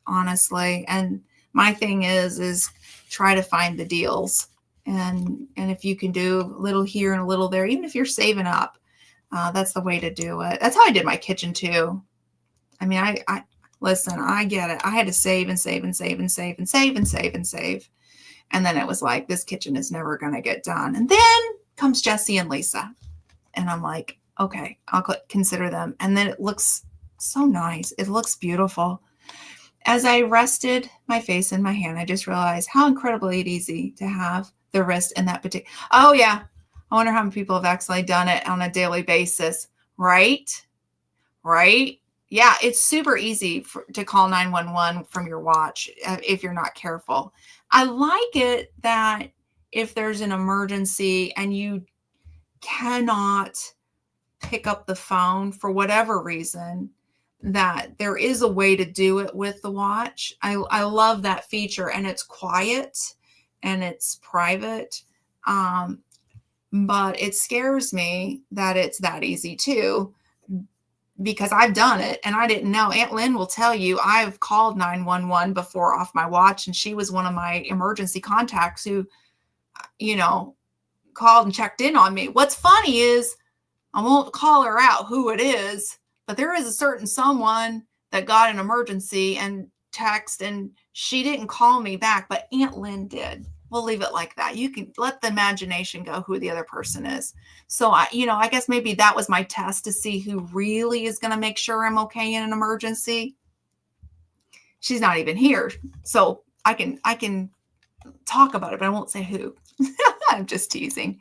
Speaker 2: honestly. And my thing is try to find the deals. And if you can do a little here and a little there, even if you're saving up, that's the way to do it. That's how I did my kitchen too. I mean, I listen, I get it. I had to save and save and save and save and save and save and save. And then it was like, this kitchen is never going to get done. And then comes Jesse and Lisa. And I'm like, okay, I'll consider them. And then it looks so nice. It looks beautiful. As I rested my face in my hand, I just realized how incredibly easy to have the wrist in that particular. Oh, yeah. I wonder how many people have actually done it on a daily basis. Right? Yeah, it's super easy to call 911 from your watch if you're not careful. I like it that if there's an emergency and you cannot pick up the phone for whatever reason, that there is a way to do it with the watch. I love that feature, and it's quiet and it's private. But it scares me that it's that easy too, because I've done it and I didn't know. Aunt Lynn will tell you I've called 911 before off my watch, and she was one of my emergency contacts who, called and checked in on me. What's funny is I won't call her out who it is, but there is a certain someone that got an emergency and text, and she didn't call me back, but Aunt Lynn did. We'll leave it like that. You can let the imagination go who the other person is. So I guess maybe that was my test to see who really is going to make sure I'm okay in an emergency. She's not even here. So I can talk about it, but I won't say who. I'm just teasing.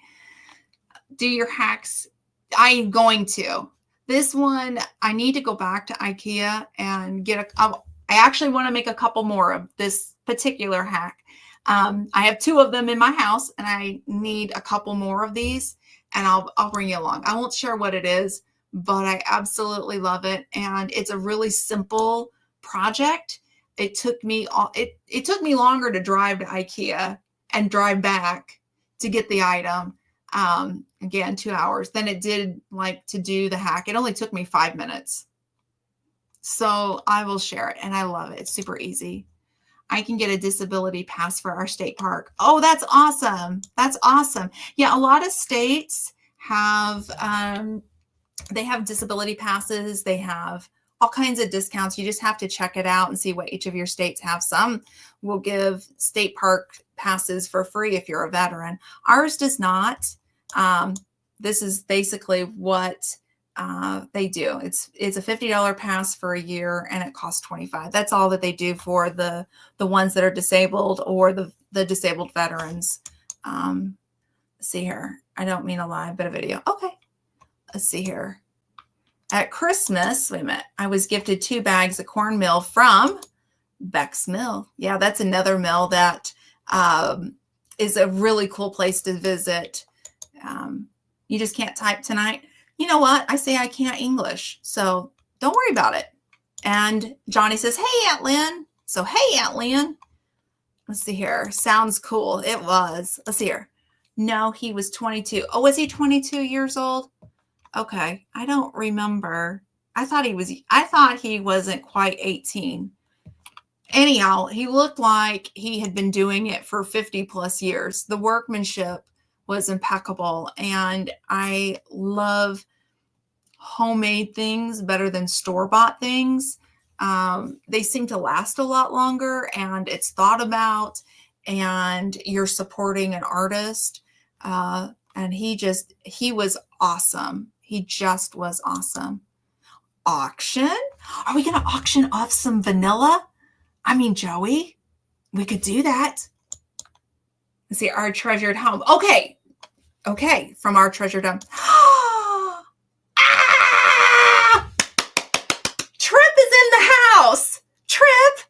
Speaker 2: Do your hacks. I'm going to. This one, I need to go back to IKEA and I actually want to make a couple more of this particular hack. I have 2 of them in my house, and I need a couple more of these, and I'll bring you along. I won't share what it is, but I absolutely love it. And it's a really simple project. It took me it took me longer to drive to IKEA and drive back to get the item. Again, 2 hours than it did to do the hack. It only took me 5 minutes. So I will share it, and I love it. It's super easy. I can get a disability pass for our state park. Oh, that's awesome. That's awesome. Yeah, a lot of states have, they have disability passes. They have all kinds of discounts. You just have to check it out and see what each of your states have. Some will give state park passes for free if you're a veteran. Ours does not. This is basically what they do. It's a $50 pass for a year, and it costs $25. That's all that they do for the ones that are disabled or the disabled veterans. Let's see here. I don't mean a live, but a video. Okay. Let's see here. At Christmas, wait a minute, I was gifted 2 bags of cornmeal from Beck's Mill. Yeah, that's another mill that is a really cool place to visit. You just can't type tonight. You know what? I say I can't English, so don't worry about it. And Johnny says, hey, Aunt Lynn. So, hey, Aunt Lynn. Let's see here. Sounds cool. It was. Let's see here. No, he was 22. Oh, was he 22 years old? Okay. I don't remember. I thought he wasn't quite 18. Anyhow, he looked like he had been doing it for 50 plus years. The workmanship was impeccable, and I love homemade things better than store-bought things. They seem to last a lot longer, and it's thought about, and you're supporting an artist. And he was awesome. He just was awesome. Auction? Are we going to auction off some vanilla? I mean, Joey, we could do that. Let's see, our treasured home. Okay. From our treasured home. Trip is in the house. Trip.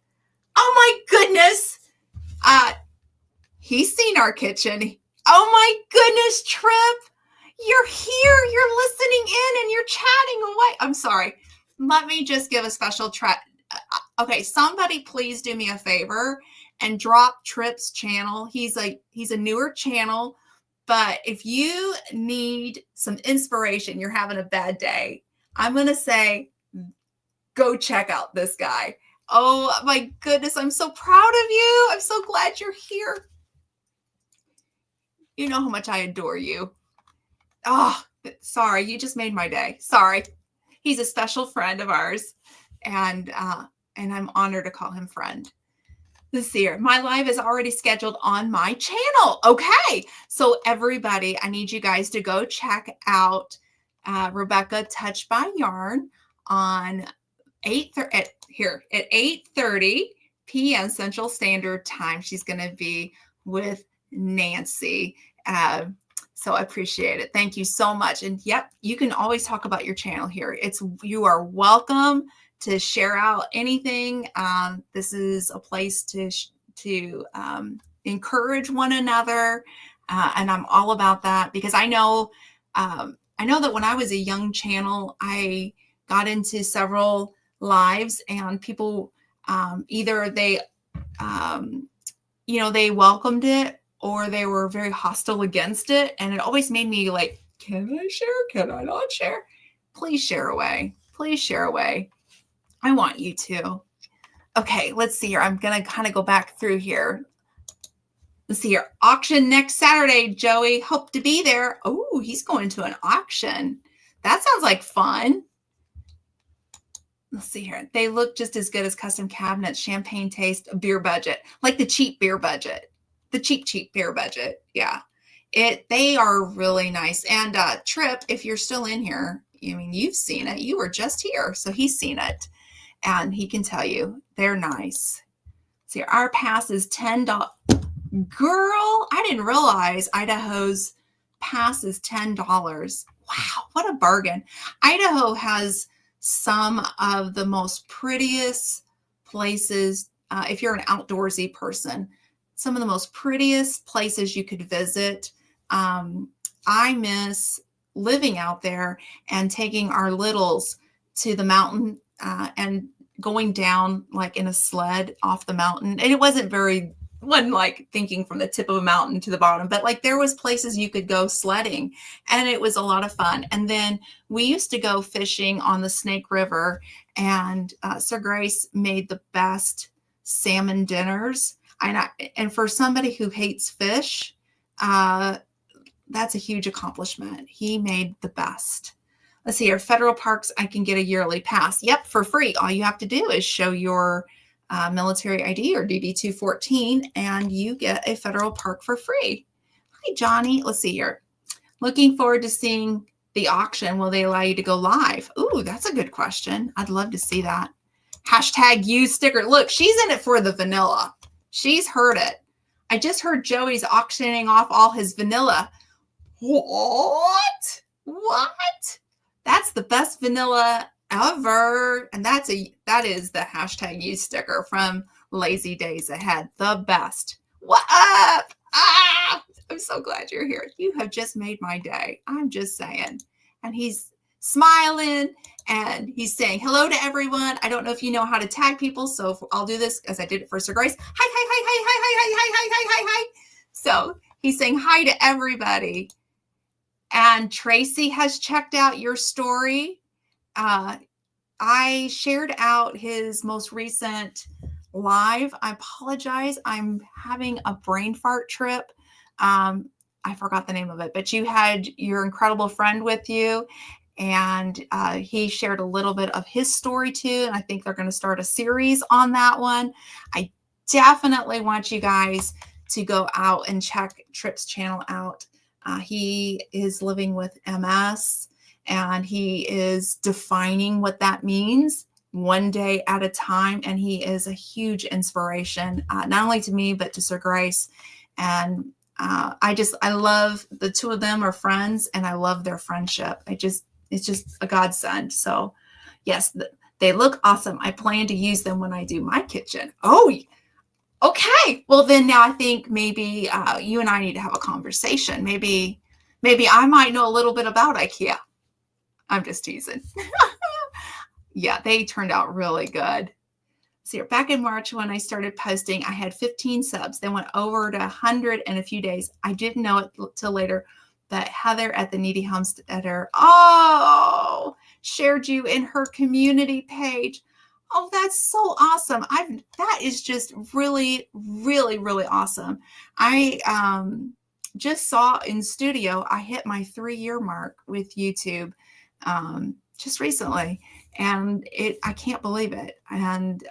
Speaker 2: Oh my goodness. He's seen our kitchen. Oh my goodness, Trip. You're here. You're listening in and you're chatting away. I'm sorry. Let me just give a special okay, somebody please do me a favor and drop Trip's channel. He's a newer channel, but if you need some inspiration, you're having a bad day, I'm going to say, go check out this guy. Oh my goodness. I'm so proud of you. I'm so glad you're here. You know how much I adore you. Oh, sorry. You just made my day. Sorry. He's a special friend of ours. And I'm honored to call him friend. Let's see here. My live is already scheduled on my channel. Okay. So everybody, I need you guys to go check out Rebecca Touch by Yarn on 8:30 p.m. Central Standard Time. She's going to be with Nancy. So I appreciate it. Thank you so much. And yep, you can always talk about your channel here. You are welcome to share out anything. This is a place to encourage one another. And I'm all about that because I know that when I was a young channel, I got into several lives and people, either they welcomed it or they were very hostile against it. And it always made me like, can I share? Can I not share? Please share away. Please share away. I want you to. Okay, let's see here. I'm going to kind of go back through here. Let's see here. Auction next Saturday, Joey. Hope to be there. Oh, he's going to an auction. That sounds like fun. Let's see here. They look just as good as custom cabinets, champagne taste, beer budget, like the cheap beer budget, the cheap beer budget. Yeah, they are really nice. And Trip, if you're still in here, I mean, you've seen it. You were just here, so he's seen it, and he can tell you they're nice. See, our pass is $10. Girl, I didn't realize Idaho's pass is $10. Wow, what a bargain! Idaho has some of the most prettiest places, if you're an outdoorsy person, some of the most prettiest places you could visit. I miss living out there and taking our littles to the mountain and going down like in a sled off the mountain. And it wasn't like thinking from the tip of a mountain to the bottom, but like there was places you could go sledding and it was a lot of fun. And then we used to go fishing on the Snake River, and Sir Grace made the best salmon dinners. And for somebody who hates fish, that's a huge accomplishment. He made the best. Let's see here. Federal parks, I can get a yearly pass. Yep, for free. All you have to do is show your military ID or DD-214 and you get a federal park for free. Hi, Johnny. Let's see here. Looking forward to seeing the auction. Will they allow you to go live? Ooh, that's a good question. I'd love to see that. Hashtag use sticker. Look, she's in it for the vanilla. She's heard it. I just heard Joey's auctioning off all his vanilla. What? That's the best vanilla ever. And that is the hashtag use sticker from Lazy Days Ahead. The best. What up? I'm so glad you're here. You have just made my day. I'm just saying. And he's smiling and he's saying hello to everyone. I don't know if you know how to tag people, so I'll do this as I did it for Sir Grace. Hi. So he's saying hi to everybody. And Tracy has checked out your story. I shared out his most recent live. I apologize. I'm having a brain fart trip. I forgot the name of it, but you had your incredible friend with you, and he shared a little bit of his story too. And I think they're going to start a series on that one. I definitely want you guys to go out and check Trip's channel out. He is living with MS, and he is defining what that means one day at a time. And he is a huge inspiration, not only to me, but to Sir Grace. And I love the two of them are friends, and I love their friendship. It's just a godsend. So yes, they look awesome. I plan to use them when I do my kitchen. Oh Okay. Well, then now I think maybe you and I need to have a conversation. Maybe I might know a little bit about IKEA. I'm just teasing. Yeah, they turned out really good. So back in March when I started posting, I had 15 subs. They went over to 100 in a few days. I didn't know it till later that Heather at the Needy Homesteader, shared you in her community page. Oh, that's so awesome. That is just really, really, really awesome. I just saw in studio, I hit my 3-year mark with YouTube just recently, and I can't believe it. And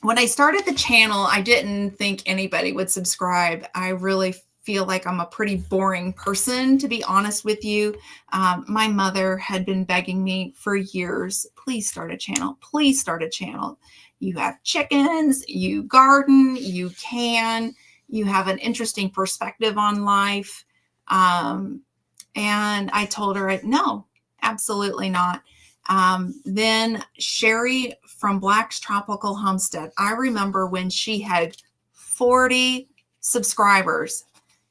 Speaker 2: when I started the channel, I didn't think anybody would subscribe. I really feel like I'm a pretty boring person, to be honest with you. My mother had been begging me for years, please start a channel. Please start a channel. You have chickens, you garden, you have an interesting perspective on life. And I told her, no, absolutely not. Then Sherry from Black's Tropical Homestead. I remember when she had 40 subscribers.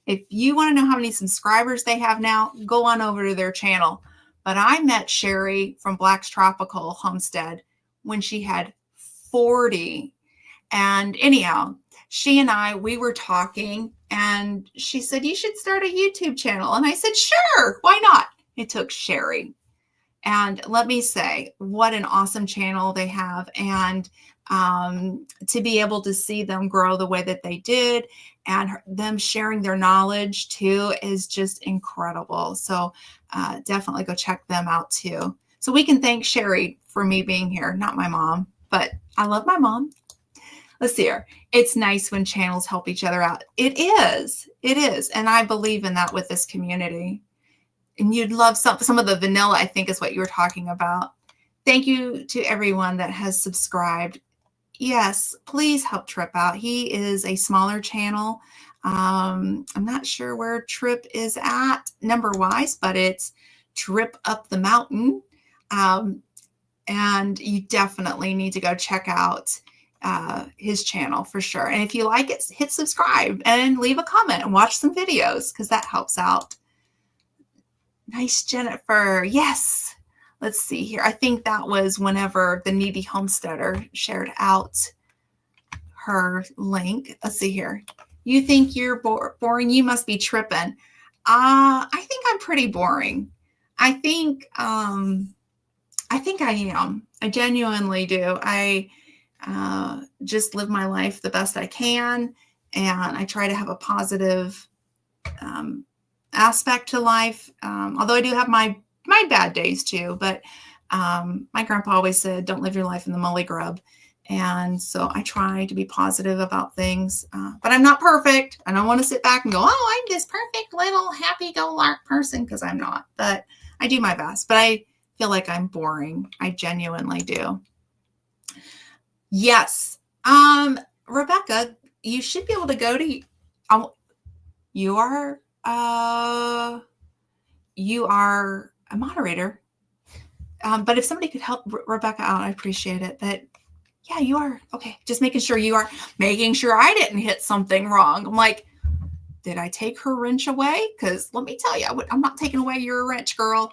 Speaker 2: If you want to know how many subscribers they have now, go on over to their channel. But I met Sherry from Black's Tropical Homestead when she had 40. And anyhow, she and we were talking, and she said, you should start a YouTube channel. And I said, sure, why not? It took Sherry. And let me say, what an awesome channel they have. And to be able to see them grow the way that they did and them sharing their knowledge too is just incredible. So definitely go check them out too. So we can thank Sherry for me being here, not my mom, but I love my mom. Let's see here. It's nice when channels help each other out. It is. And I believe in that with this community. And you'd love some of the vanilla, I think is what you were talking about. Thank you to everyone that has subscribed. Yes, please help Trip out. He is a smaller channel. I'm not sure where Trip is at number-wise, but it's Trip Up the Mountain. And you definitely need to go check out his channel for sure. And if you like it, hit subscribe and leave a comment and watch some videos because that helps out. Nice, Jennifer. Yes. Let's see here. I think that was whenever the Needy Homesteader shared out her link. Let's see here. You think you're boring? You must be tripping. I think I'm pretty boring. I think I am. I genuinely do. I just live my life the best I can, and I try to have a positive aspect to life. Although I do have my bad days too, but my grandpa always said, don't live your life in the mully grub. And so I try to be positive about things, but I'm not perfect. I don't want to sit back and go, oh, I'm this perfect little happy-go-lucky person, because I'm not, but I do my best. But I feel like I'm boring. I genuinely do. Yes. Rebecca, you should be able to go to, you are a moderator. But if somebody could help Rebecca out, I appreciate it. But yeah, you are. Okay. Just making sure you are making sure I didn't hit something wrong. I'm like, did I take her wrench away? Because let me tell you, I'm not taking away your wrench, girl.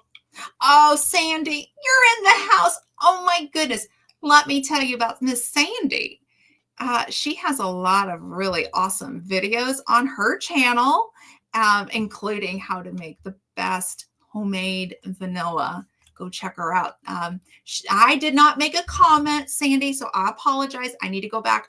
Speaker 2: Oh, Sandy, you're in the house. Oh my goodness. Let me tell you about Miss Sandy. She has a lot of really awesome videos on her channel, including how to make the best homemade vanilla. Go check her out. I did not make a comment, Sandy, so I apologize. I need to go back.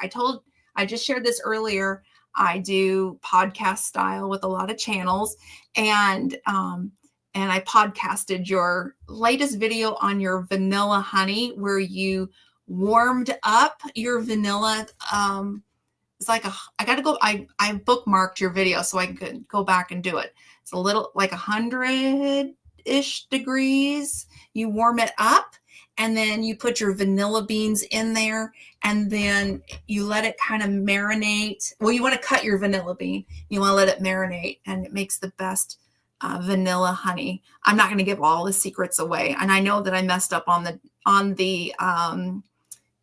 Speaker 2: I just shared this earlier. I do podcast style with a lot of channels, and I podcasted your latest video on your vanilla honey, where you warmed up your vanilla. It's like I bookmarked your video so I could go back and do it. It's a little like 100-ish degrees. You warm it up, and then you put your vanilla beans in there, and then you let it kind of marinate. Well, you want to cut your vanilla bean. You want to let it marinate, and it makes the best vanilla honey. I'm not going to give all the secrets away, and I know that I messed up on the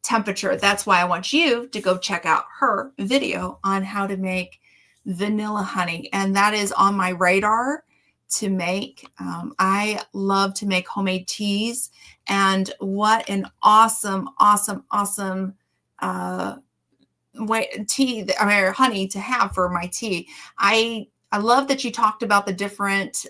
Speaker 2: temperature. That's why I want you to go check out her video on how to make vanilla honey. And that is on my radar to make. I love to make homemade teas, and what an awesome honey to have for my tea. I love that you talked about the different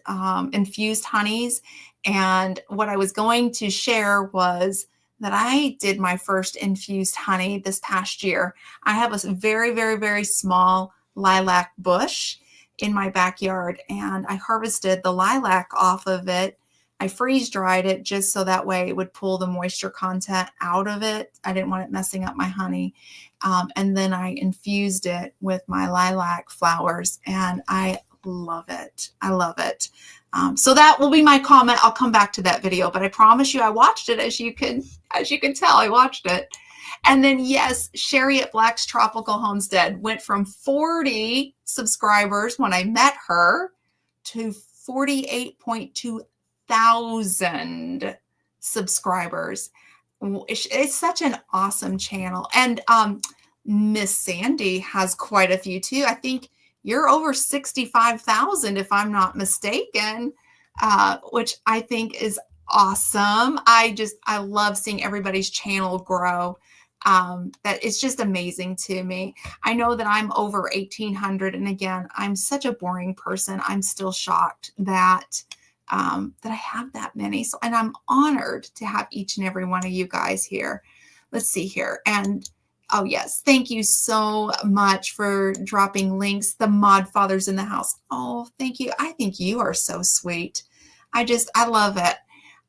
Speaker 2: infused honeys. And what I was going to share was that I did my first infused honey this past year. I have a very small lilac bush in my backyard, and I harvested the lilac off of it. I freeze dried it just so that way it would pull the moisture content out of it. I didn't want it messing up my honey. And then I infused it with my lilac flowers, and I love it. I love it. So that will be my comment. I'll come back to that video, but I promise you I watched it. As you can tell, I watched it. And then, yes, Sherry at Black's Tropical Homestead went from 40 subscribers when I met her to 48.2 thousand subscribers. It's such an awesome channel. And Miss Sandy has quite a few too. I think you're over 65,000 if I'm not mistaken, which I think is awesome. I love seeing everybody's channel grow. That it's just amazing to me. I know that I'm over 1,800. And again, I'm such a boring person. I'm still shocked that I have that many. So, and I'm honored to have each and every one of you guys here. Let's see here. And oh yes, thank you so much for dropping links. The Mod Fathers in the house. Oh, thank you. I think you are so sweet. I love it.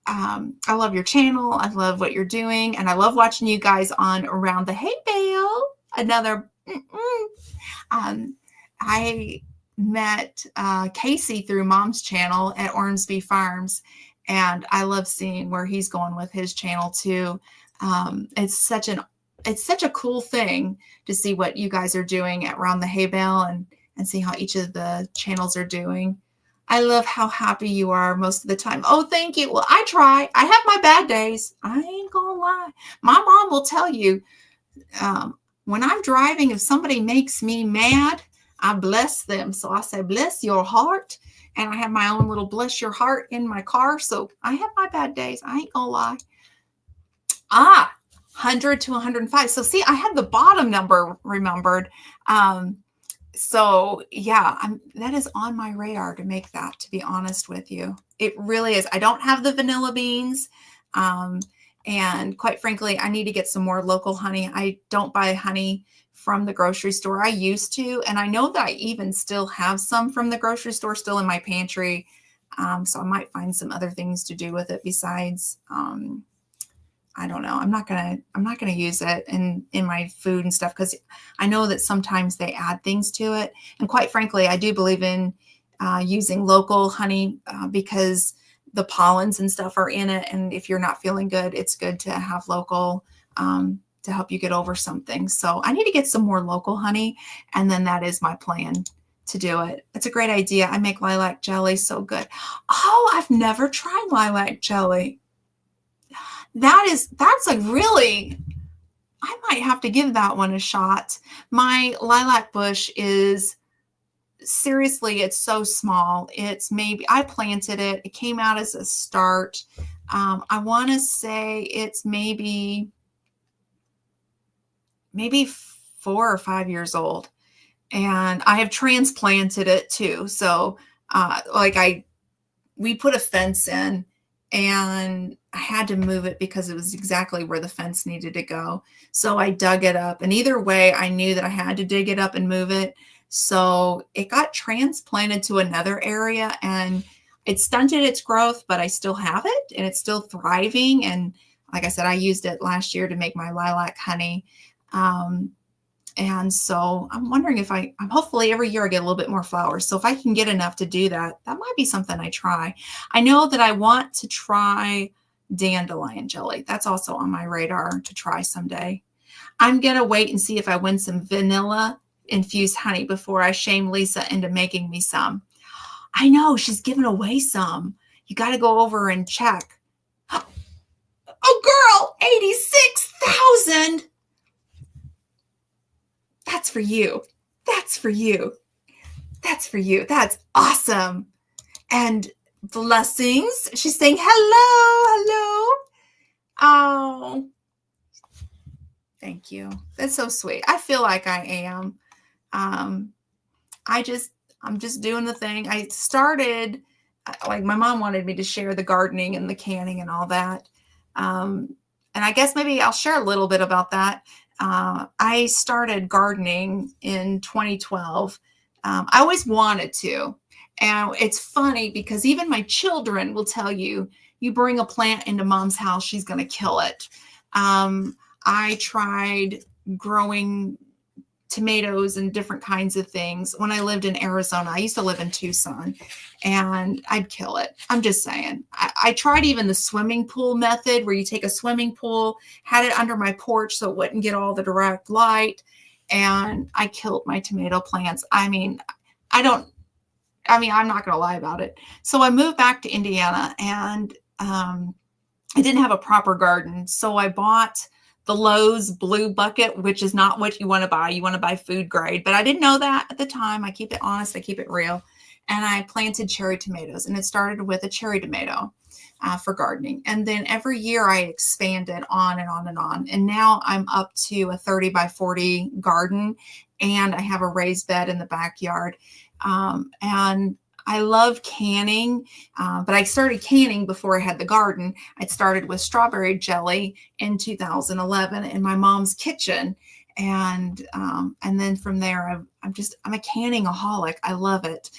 Speaker 2: I love your channel. I love what you're doing. And I love watching you guys on Around the Hay Bale. Another, I met Casey through Mom's channel at Ormsby Farms, and I love seeing where he's going with his channel too. It's such a cool thing to see what you guys are doing at Around the Hay Bale and see how each of the channels are doing. I love how happy you are most of the time. Oh, thank you. Well, I try. I have my bad days. I ain't gonna lie. My mom will tell you, when I'm driving, if somebody makes me mad, I bless them. So I say, bless your heart. And I have my own little bless your heart in my car. So I have my bad days. I ain't gonna lie. 100 to 105. So see, I had the bottom number remembered. So yeah, that is on my radar to make that, to be honest with you. It really is. I don't have the vanilla beans. And quite frankly, I need to get some more local honey. I don't buy honey from the grocery store. I used to, and I know that I even still have some from the grocery store still in my pantry. So I might find some other things to do with it besides, I don't know. I'm not gonna use it in my food and stuff, because I know that sometimes they add things to it. And quite frankly, I do believe in using local honey because the pollens and stuff are in it. And if you're not feeling good, it's good to have local to help you get over something. So I need to get some more local honey, and then that is my plan to do it. It's a great idea. I make lilac jelly so good. Oh, I've never tried lilac jelly. That's like really, I might have to give that one a shot. My lilac bush is seriously, it's so small. It's maybe, I planted it. It came out as a start. I want to say it's maybe 4 or 5 years old. And I have transplanted it too. So we put a fence in, and I had to move it because it was exactly where the fence needed to go. So I dug it up, and either way, I knew that I had to dig it up and move it. So it got transplanted to another area, and it stunted its growth, but I still have it, and it's still thriving. And like I said, I used it last year to make my lilac honey. And so I'm wondering if I'm hopefully every year I get a little bit more flowers. So if I can get enough to do that, that might be something I try. I know that I want to try dandelion jelly. That's also on my radar to try someday. I'm going to wait and see if I win some vanilla infused honey before I shame Lisa into making me some. I know she's giving away some. You got to go over and check. Oh, girl, 86,000. That's for you. That's for you. That's for you. That's awesome. And blessings. She's saying hello. Oh, thank you. That's so sweet. I feel like I am. I'm just doing the thing. I started, like my mom wanted me to share the gardening and the canning and all that. And I guess maybe I'll share a little bit about that. I started gardening in 2012. I always wanted to. And it's funny because even my children will tell you, you bring a plant into mom's house, she's going to kill it. I tried growing tomatoes and different kinds of things when I lived in Arizona. I used to live in Tucson, and I'd kill it. I'm just saying. I tried even the swimming pool method where you take a swimming pool, had it under my porch so it wouldn't get all the direct light, and I killed my tomato plants. I'm not going to lie about it. So I moved back to Indiana, and I didn't have a proper garden. So I bought the Lowe's blue bucket, which is not what you want to buy. You want to buy food grade, but I didn't know that at the time. I keep it honest. I keep it real. And I planted cherry tomatoes, and it started with a cherry tomato for gardening. And then every year I expanded on and on and on. And now I'm up to a 30 by 40 garden, and I have a raised bed in the backyard. And I love canning, but I started canning before I had the garden. I started with strawberry jelly in 2011 in my mom's kitchen. And then from there, I'm a canning-aholic. I love it.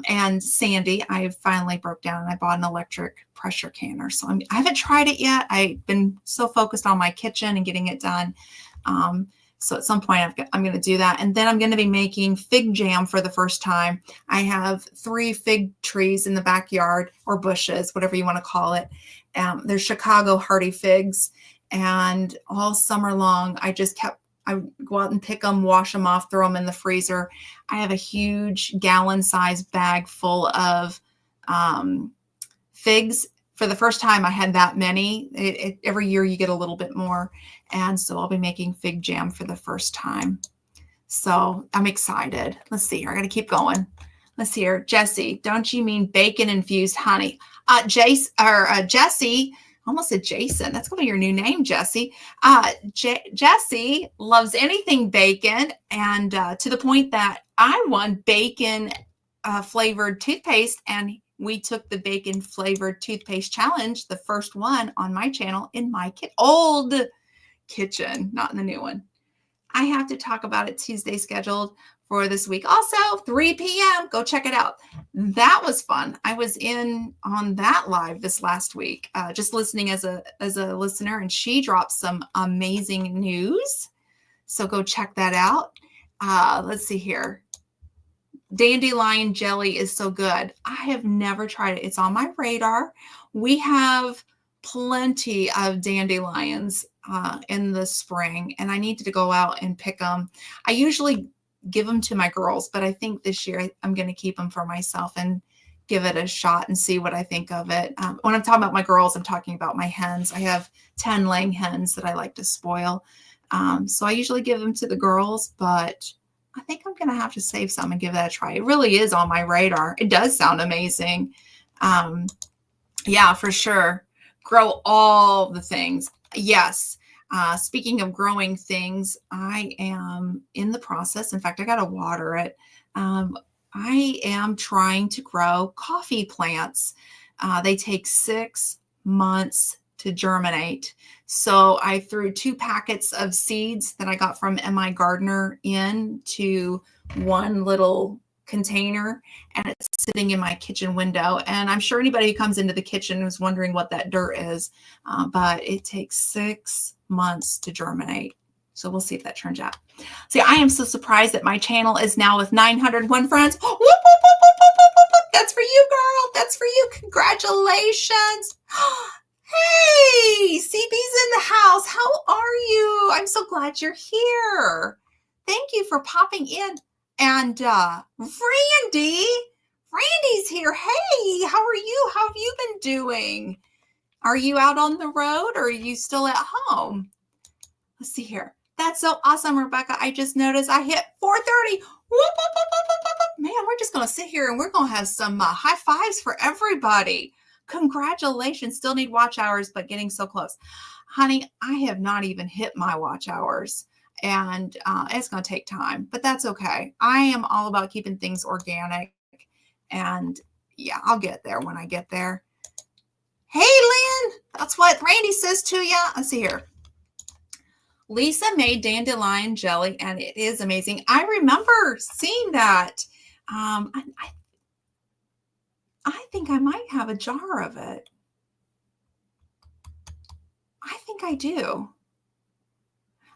Speaker 2: And Sandy, I finally broke down and I bought an electric pressure canner. So I haven't tried it yet. I've been so focused on my kitchen and getting it done. So at some point I'm going to do that. And then I'm going to be making fig jam for the first time. I have 3 fig trees in the backyard, or bushes, whatever you want to call it. They're Chicago hardy figs. And all summer long, I go out and pick them, wash them off, throw them in the freezer. I have a huge gallon-sized bag full of figs. For the first time, I had that many. Every year you get a little bit more. And so I'll be making fig jam for the first time. So I'm excited. Let's see here. I got to keep going. Let's see here. Jessie, don't you mean bacon-infused honey? Jesse, almost said Jason. That's going to be your new name, Jessie. Jessie loves anything bacon, and to the point that I won bacon flavored toothpaste, and we took the bacon flavored toothpaste challenge, the first one on my channel in my old kitchen, not in the new one. I have to talk about it Tuesday scheduled for this week. Also, 3 p.m. Go check it out. That was fun. I was in on that live this last week, just listening as a listener, and she dropped some amazing news. So go check that out. Let's see here. Dandelion jelly is so good. I have never tried it. It's on my radar. We have plenty of dandelions in the spring, and I needed to go out and pick them. I usually give them to my girls, but I think this year I'm going to keep them for myself and give it a shot and see what I think of it. When I'm talking about my girls, I'm talking about my hens. I have 10 laying hens that I like to spoil. So I usually give them to the girls, but I think I'm going to have to save some and give that a try. It really is on my radar. It does sound amazing. Yeah, for sure. Grow all the things. Yes. Speaking of growing things, I am in the process. In fact, I got to water it. I am trying to grow coffee plants. They take 6 months to germinate. So I threw 2 packets of seeds that I got from MI Gardener into one little container, and it's sitting in my kitchen window. And I'm sure anybody who comes into the kitchen is wondering what that dirt is, but it takes 6 months to germinate. So we'll see if that turns out. See, I am so surprised that my channel is now with 901 friends. Whoop, whoop, whoop, whoop, whoop, whoop, whoop. That's for you, girl. That's for you. Congratulations. Hey, CB's in the house. How are you? I'm so glad you're here. Thank you for popping in. And Randy's here. Hey, how are you? How have you been doing? Are you out on the road or are you still at home? Let's see here. That's so awesome, Rebecca. I just noticed I hit 4:30. Whoop, whoop, whoop, whoop, whoop, whoop. Man, we're just going to sit here and we're going to have some high fives for everybody. Congratulations. Still need watch hours, but getting so close. Honey, I have not even hit my watch hours, and it's going to take time, but that's okay. I am all about keeping things organic, and yeah, I'll get there when I get there. Hey, Lynn, that's what Randy says to you. Let's see here. Lisa made dandelion jelly, and it is amazing. I remember seeing that. I think I might have a jar of it. I think I do.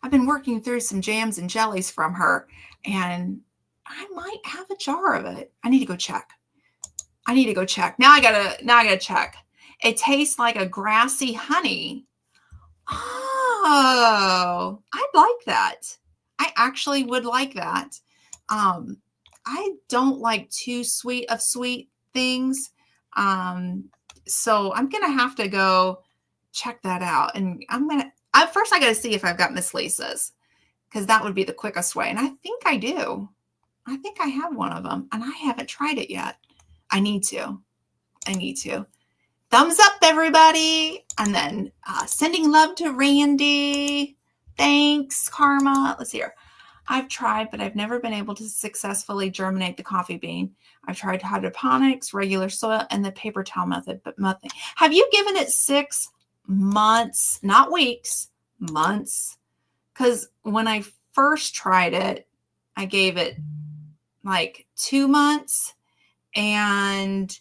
Speaker 2: I've been working through some jams and jellies from her, and I might have a jar of it. I need to go check. Now I gotta check. It tastes like a grassy honey. Oh, I'd like that. I actually would like that. I don't like too sweet of sweet things. So I'm going to have to go check that out. And first I got to see if I've got Miss Lisa's, because that would be the quickest way. And I think I do. I think I have one of them and I haven't tried it yet. I need to. Thumbs up, everybody. And then sending love to Randy. Thanks, Karma. Let's see here. I've tried, but I've never been able to successfully germinate the coffee bean. I've tried hydroponics, regular soil, and the paper towel method, but nothing. Have you given it 6 months, not weeks, months? Because when I first tried it, I gave it like 2 months and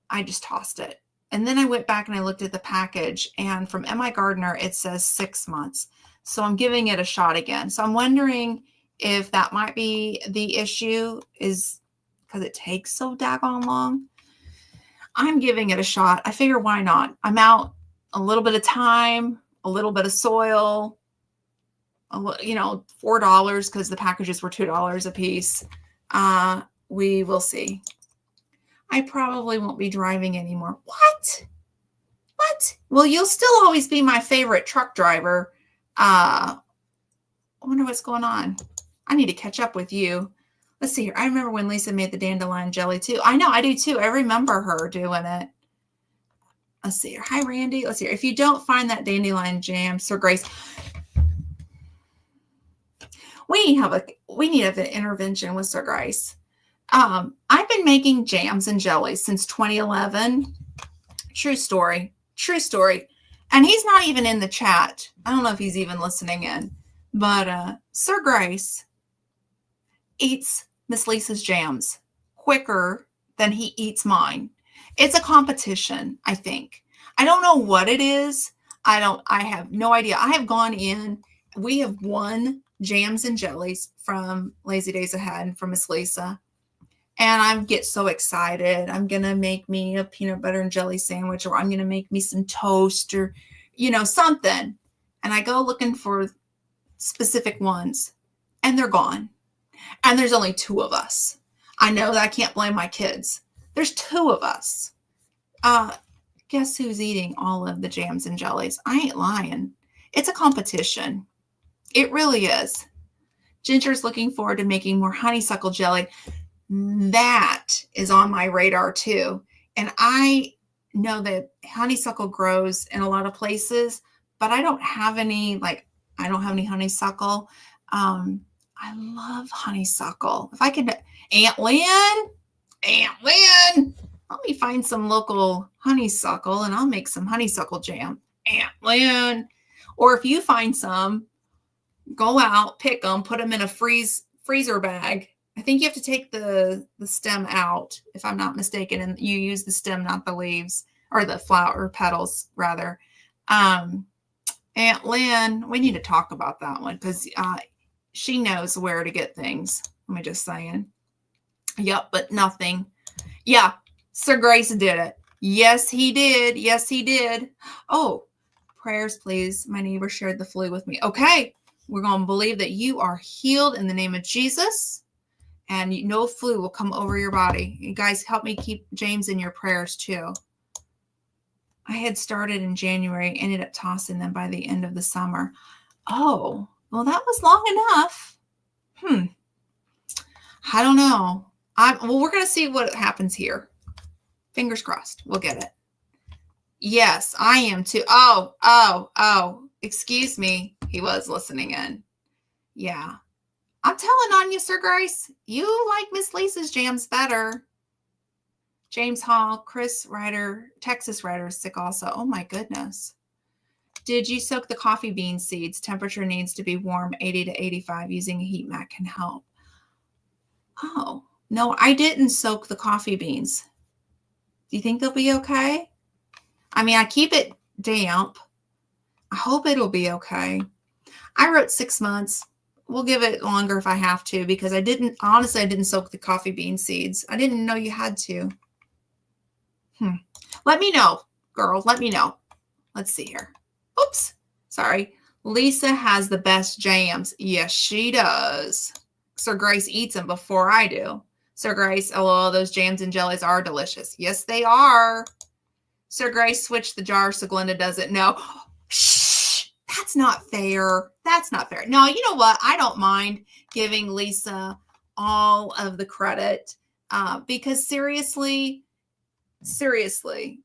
Speaker 2: I just tossed it. And then I went back and I looked at the package, and from MI Gardener, it says 6 months. So I'm giving it a shot again. So I'm wondering if that might be the issue, is because it takes so daggone long. I'm giving it a shot. I figure why not? I'm out a little bit of time, a little bit of soil, $4 because the packages were $2 a piece. We will see. I probably won't be driving anymore. What? Well, you'll still always be my favorite truck driver. I wonder what's going on. I need to catch up with you. Let's see here. I remember when Lisa made the dandelion jelly too. I know, I do too. I remember her doing it. Let's see here. Hi, Randy. Let's see here. If you don't find that dandelion jam, Sir Grace, we need to have an intervention with Sir Grace. I've been making jams and jellies since 2011. True story. And he's not even in the chat. I don't know if he's even listening in. But Sir Grace eats Miss Lisa's jams quicker than he eats mine. It's a competition, I think. I don't know what it is. I have no idea. I have gone in. We have won jams and jellies from Lazy Days Ahead from Miss Lisa. And I get so excited. I'm going to make me a peanut butter and jelly sandwich, or I'm going to make me some toast or, something. And I go looking for specific ones and they're gone. And there's only 2 of us. I know that I can't blame my kids. There's 2 of us. Guess who's eating all of the jams and jellies? I ain't lying. It's a competition. It really is. Ginger's looking forward to making more honeysuckle jelly. That is on my radar too. And I know that honeysuckle grows in a lot of places, but I don't have any honeysuckle. I love honeysuckle. If I could, Aunt Lynn, let me find some local honeysuckle and I'll make some honeysuckle jam. Aunt Lynn. Or if you find some, go out, pick them, put them in a freezer bag. I think you have to take the stem out, if I'm not mistaken, and you use the stem, not the leaves, or the flower petals, rather. Aunt Lynn, we need to talk about that one because she knows where to get things. Let me just saying. Yep, but nothing. Yeah, Sir Grace did it. Yes, he did. Oh, prayers, please. My neighbor shared the flu with me. Okay, we're going to believe that you are healed in the name of Jesus. And no flu will come over your body. You guys help me keep James in your prayers too. I had started in January, ended up tossing them by the end of the summer. Oh, well, that was long enough. I don't know. Well, we're going to see what happens here. Fingers crossed. We'll get it. Yes, I am too. Oh. Excuse me. He was listening in. Yeah. I'm telling on you, Sir Grace. You like Miss Lisa's jams better. James Hall, Chris Ryder, Texas Ryder is sick also. Oh my goodness. Did you soak the coffee bean seeds? Temperature needs to be warm, 80 to 85. Using a heat mat can help. Oh, no, I didn't soak the coffee beans. Do you think they'll be okay? I mean, I keep it damp. I hope it'll be okay. I wrote 6 months. We'll give it longer if I have to, because I didn't soak the coffee bean seeds. I didn't know you had to. Let me know, girl. Let me know. Let's see here. Oops. Sorry. Lisa has the best jams. Yes, she does. Sir Grace eats them before I do. Sir Grace, oh, those jams and jellies are delicious. Yes, they are. Sir Grace switched the jar so Glenda doesn't know. Shh. That's not fair. That's not fair. No, you know what? I don't mind giving Lisa all of the credit because seriously,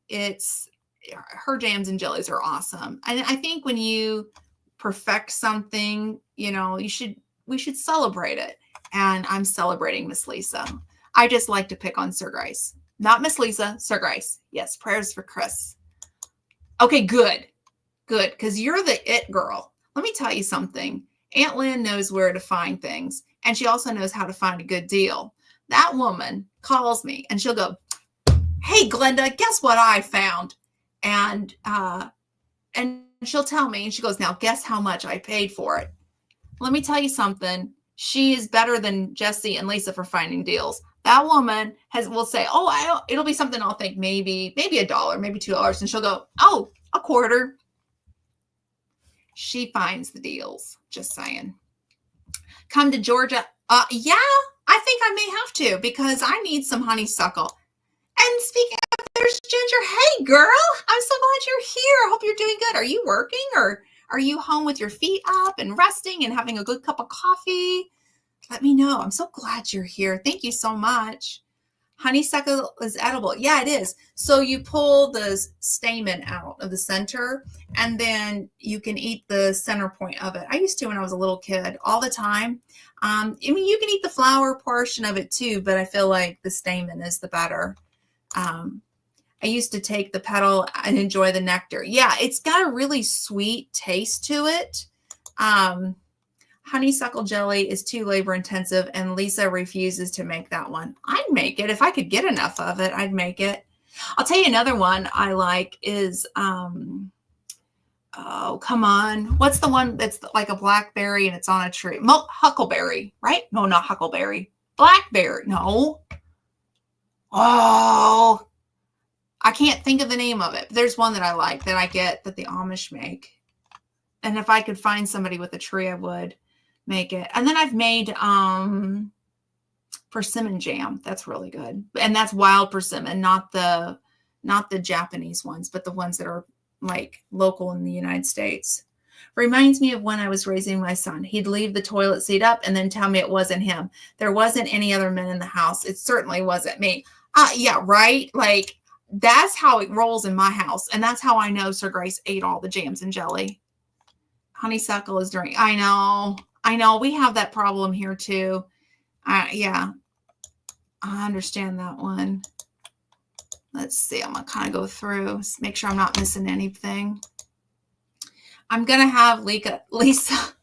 Speaker 2: it's her jams and jellies are awesome. And I think when you perfect something, we should celebrate it. And I'm celebrating Miss Lisa. I just like to pick on Sir Grace. Not Miss Lisa, Sir Grace. Yes, prayers for Chris. Okay, good. Good, because you're the it girl. Let me tell you something. Aunt Lynn knows where to find things, and she also knows how to find a good deal. That woman calls me, and she'll go, "Hey, Glenda, guess what I found?" And she'll tell me, and she goes, "Now, guess how much I paid for it." Let me tell you something. She is better than Jesse and Lisa for finding deals. That woman will say, "Oh, it'll be something I'll think maybe $1, maybe $2," and she'll go, "Oh, a quarter." She finds the deals. Just saying. Come to Georgia. Yeah, I think I may have to because I need some honeysuckle. And speaking of, there's Ginger. Hey, girl. I'm so glad you're here. I hope you're doing good. Are you working or are you home with your feet up and resting and having a good cup of coffee? Let me know. I'm so glad you're here. Thank you so much. Honeysuckle is edible. Yeah, it is. So you pull the stamen out of the center and then you can eat the center point of it. I used to when I was a little kid all the time. I mean, you can eat the flower portion of it too, but I feel like the stamen is the better. I used to take the petal and enjoy the nectar. Yeah, it's got a really sweet taste to it. Honeysuckle jelly is too labor intensive and Lisa refuses to make that one. I'd make it. If I could get enough of it, I'd make it. I'll tell you another one I like is, oh, come on. What's the one that's like a blackberry and it's on a tree? Huckleberry, right? No, not huckleberry. Blackberry. No. Oh, I can't think of the name of it. But there's one that I like that I get that the Amish make. And if I could find somebody with a tree, I would make it. And then I've made persimmon jam. That's really good. And that's wild persimmon, not the Japanese ones, but the ones that are like local in the United States. Reminds me of when I was raising my son. He'd leave the toilet seat up and then tell me it wasn't him. There wasn't any other men in the house. It certainly wasn't me. Yeah, right? Like, that's how it rolls in my house. And that's how I know Sir Grace ate all the jams and jelly. Honeysuckle is during. I know. We have that problem here too. Yeah, I understand that one. Let's see. I'm going to kind of go through, make sure I'm not missing anything. I'm going to have Lisa.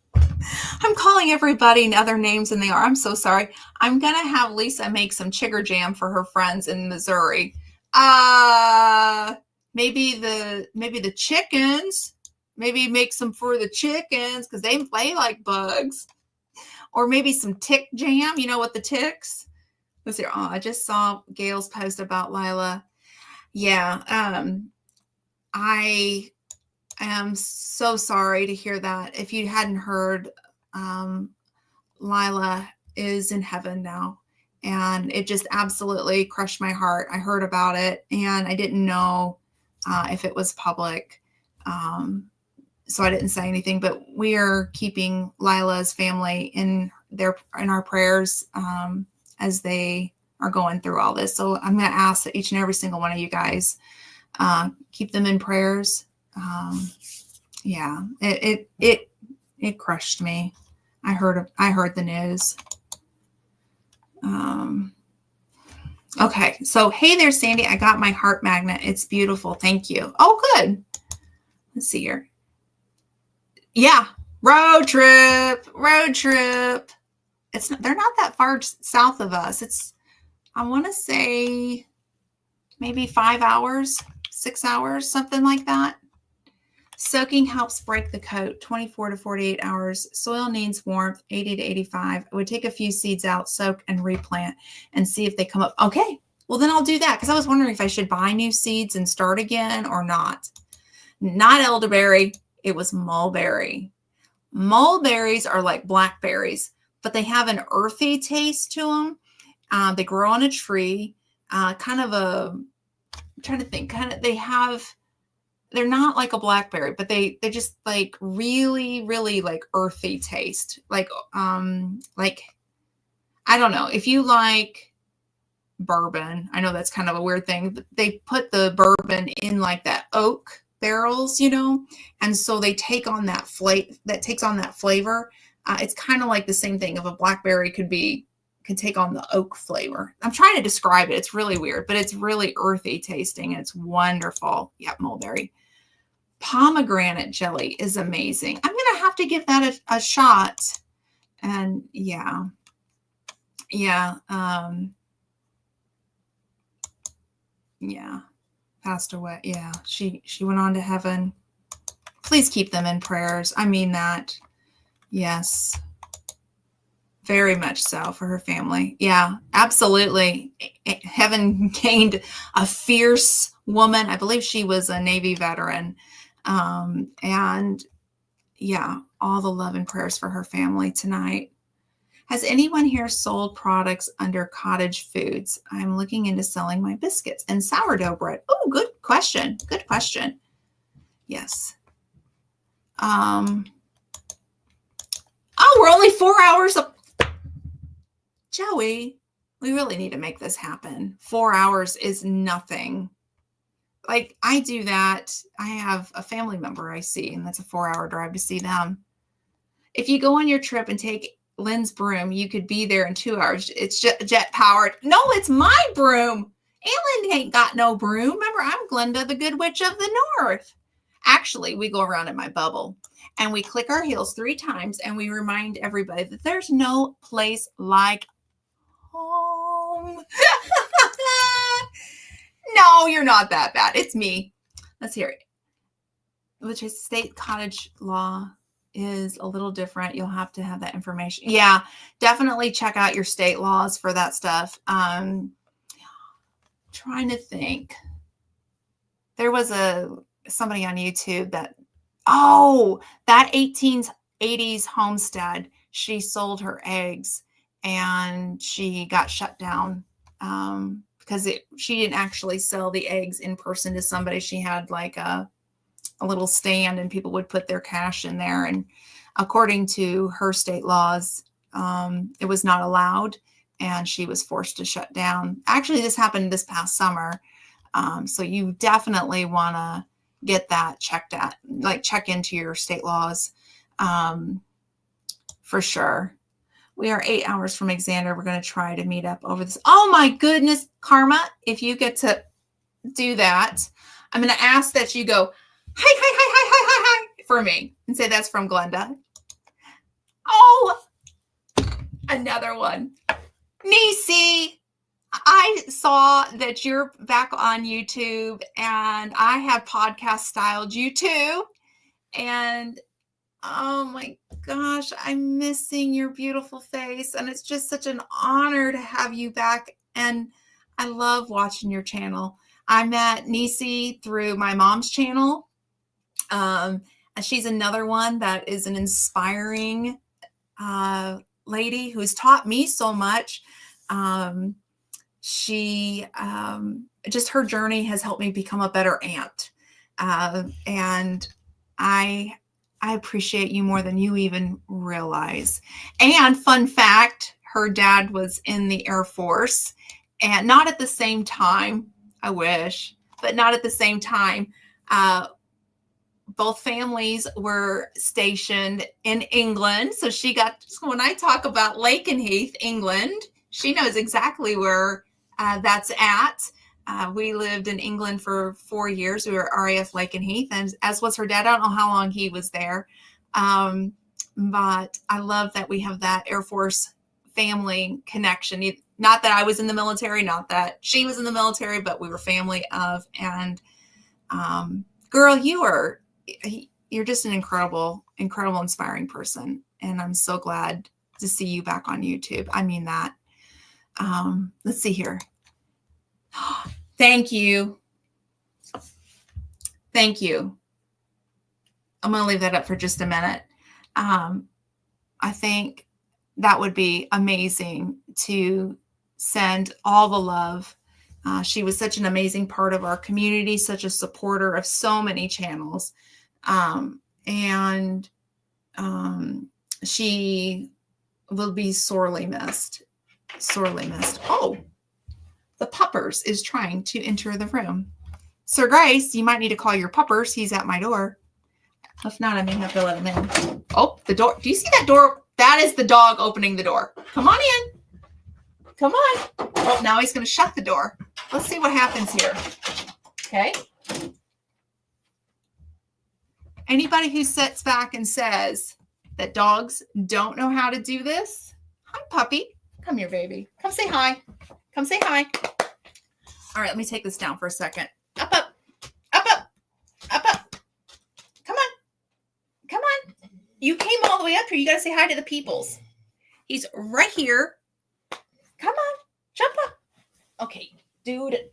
Speaker 2: I'm calling everybody other names than they are. I'm so sorry. I'm going to have Lisa make some chigger jam for her friends in Missouri. Maybe the chickens. Maybe make some for the chickens because they like bugs. Or maybe some tick jam. You know what the ticks? Let's see. Oh, I just saw Gail's post about Lila. Yeah. I am so sorry to hear that. If you hadn't heard, Lila is in heaven now. And it just absolutely crushed my heart. I heard about it and I didn't know if it was public. So I didn't say anything, but we are keeping Lila's family in our prayers as they are going through all this. So I'm going to ask that each and every single one of you guys keep them in prayers. Yeah, it crushed me. I heard the news. Okay, so hey there, Sandy. I got my heart magnet. It's beautiful. Thank you. Oh, good. Let's see here. Yeah, road trip. They're not that far south of us. I want to say maybe 5 hours, 6 hours, something like that. Soaking helps break the coat, 24 to 48 hours. Soil needs warmth, 80 to 85. I would take a few seeds out, soak, and replant and see if they come up. Okay, well, then I'll do that because I was wondering if I should buy new seeds and start again or not. Not elderberry. It was mulberry. Mulberries are like blackberries, but they have an earthy taste to them. They grow on a tree, I'm trying to think, they're not like a blackberry, but they just like really, really like earthy taste. Like, I don't know if you like bourbon, I know that's kind of a weird thing, but they put the bourbon in like that oak barrels, and so they take on that flavor. It's kind of like the same thing. If a blackberry could take on the oak flavor. I'm trying to describe it. It's really weird, but it's really earthy tasting and it's wonderful. Yep, mulberry. Pomegranate jelly is amazing. I'm going to have to give that a shot. And yeah. Passed away. Yeah, she went on to heaven. Please keep them in prayers. I mean that. Yes. Very much so for her family. Yeah, absolutely. Heaven gained a fierce woman. I believe she was a Navy veteran. And yeah, all the love and prayers for her family tonight. Has anyone here sold products under Cottage Foods? I'm looking into selling my biscuits and sourdough bread. Oh, good question. Good question. Yes. Oh, we're only 4 hours up. Joey, we really need to make this happen. 4 hours is nothing. Like, I do that. I have a family member I see, and that's a 4-hour drive to see them. If you go on your trip and take Lynn's broom, you could be there in 2 hours. It's jet powered. No, it's my broom. Lynn ain't got no broom. Remember, I'm Glenda, the Good Witch of the North. Actually, we go around in my bubble and we click our heels 3 times and we remind everybody that there's no place like home. No, you're not that bad. It's me. Let's hear it. Which is state cottage law is a little different. You'll have to have that information. Yeah, definitely check out your state laws for that stuff. Trying to think. There was somebody on YouTube that 1880s homestead, she sold her eggs and she got shut down because she didn't actually sell the eggs in person to somebody. She had like a little stand and people would put their cash in there. And according to her state laws, it was not allowed and she was forced to shut down. Actually, this happened this past summer. So you definitely want to get that checked out, like check into your state laws for sure. We are 8 hours from Xander. We're going to try to meet up over this. Oh my goodness, Karma, if you get to do that, I'm going to ask that you go, hi, for me and say that's from Glenda. Oh, another one. Nisi, I saw that you're back on YouTube and I have podcast styled you too. And oh my gosh, I'm missing your beautiful face. And it's just such an honor to have you back. And I love watching your channel. I met Nisi through my mom's channel. And she's another one that is an inspiring lady who's taught me so much. She just her journey has helped me become a better aunt. And I appreciate you more than you even realize. And fun fact, her dad was in the Air Force, and not at the same time. I wish, but not at the same time. Both families were stationed in England. So she got, so when I talk about Lakenheath, England, she knows exactly where that's at. We lived in England for 4 years. We were RAF Lakenheath, and as was her dad. I don't know how long he was there. But I love that we have that Air Force family connection. Not that I was in the military, not that she was in the military, but we were family of. And girl, you're just an incredible, inspiring person. And I'm so glad to see you back on YouTube. I mean that. Let's see here. Thank you. Thank you. I'm going to leave that up for just a minute. I think that would be amazing to send all the love. She was such an amazing part of our community, such a supporter of so many channels. And she will be sorely missed. Sorely missed. Oh, the puppers is trying to enter the room. Sir Grace, you might need to call your puppers. He's at my door. If not, I may have to let him in. Oh, the door. Do you see that door? That is the dog opening the door. Come on in. Come on. Oh, now he's going to shut the door. Let's see what happens here. Okay. Anybody who sits back and says that dogs don't know how to do this, hi, puppy. Come here, baby. Come say hi. Come say hi. All right, let me take this down for a second. Up, up, up, up, up, up. Come on. Come on. You came all the way up here. You got to say hi to the peoples. He's right here. Come on. Jump up. Okay, dude.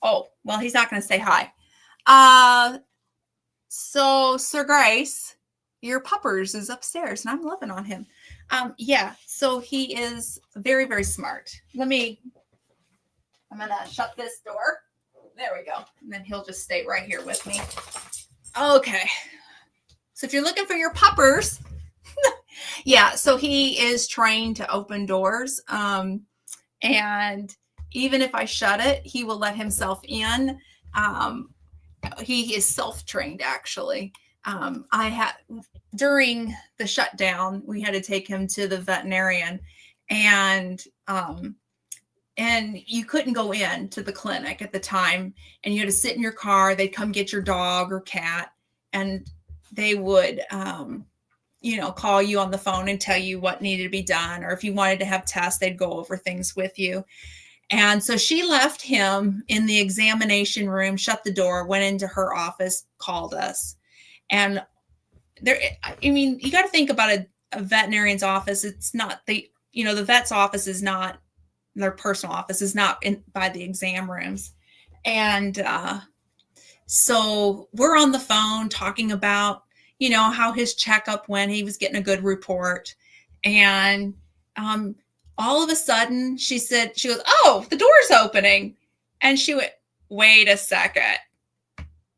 Speaker 2: Oh, well, he's not going to say hi. So Sir Grace, your puppers is upstairs, and I'm loving on him. Yeah, so he is very, very smart. I'm going to shut this door. There we go. And then he'll just stay right here with me. Okay. So if you're looking for your puppers, yeah, so he is trained to open doors. And even if I shut it, he will let himself in. He is self-trained, actually. During the shutdown, we had to take him to the veterinarian, and you couldn't go in to the clinic at the time, and you had to sit in your car. They'd come get your dog or cat, and they would, call you on the phone and tell you what needed to be done, or if you wanted to have tests, they'd go over things with you. And so she left him in the examination room, shut the door, went into her office, called us. And you got to think about a veterinarian's office. It's not the vet's office is not their personal office, is not by the exam rooms. And so we're on the phone talking about, how his checkup went. He was getting a good report. And all of a sudden she goes, oh, the door's opening. And she went, wait a second.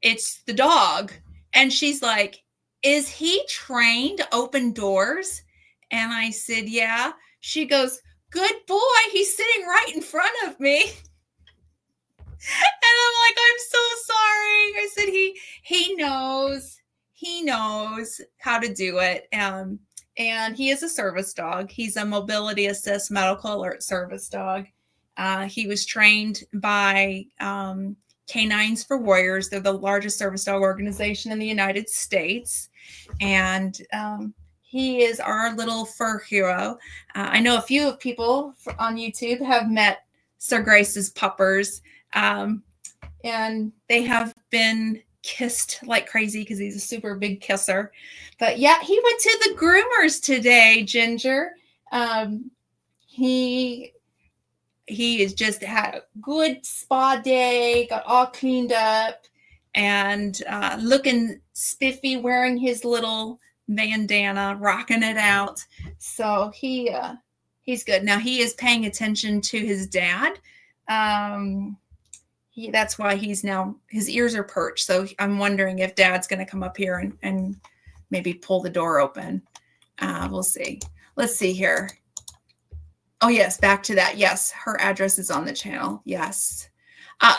Speaker 2: It's the dog. And she's like, is he trained to open doors? And I said, yeah. She goes, good boy. He's sitting right in front of me. And I'm like, I'm so sorry. I said, he knows how to do it. And he is a service dog. He's a mobility assist medical alert service dog. He was trained by Canines for Warriors. They're the largest service dog organization in the United States. And he is our little fur hero. I know a few people on YouTube have met Sir Grace's puppers. And they have been kissed like crazy because he's a super big kisser. But yeah, he went to the groomers today, Ginger. He has just had a good spa day, got all cleaned up, and looking spiffy, wearing his little bandana, rocking it out. So he's good. Now he is paying attention to his dad. that's why his ears are perched. So I'm wondering if Dad's going to come up here and maybe pull the door open. We'll see. Let's see here. Oh, yes, back to that. Yes, her address is on the channel. Yes.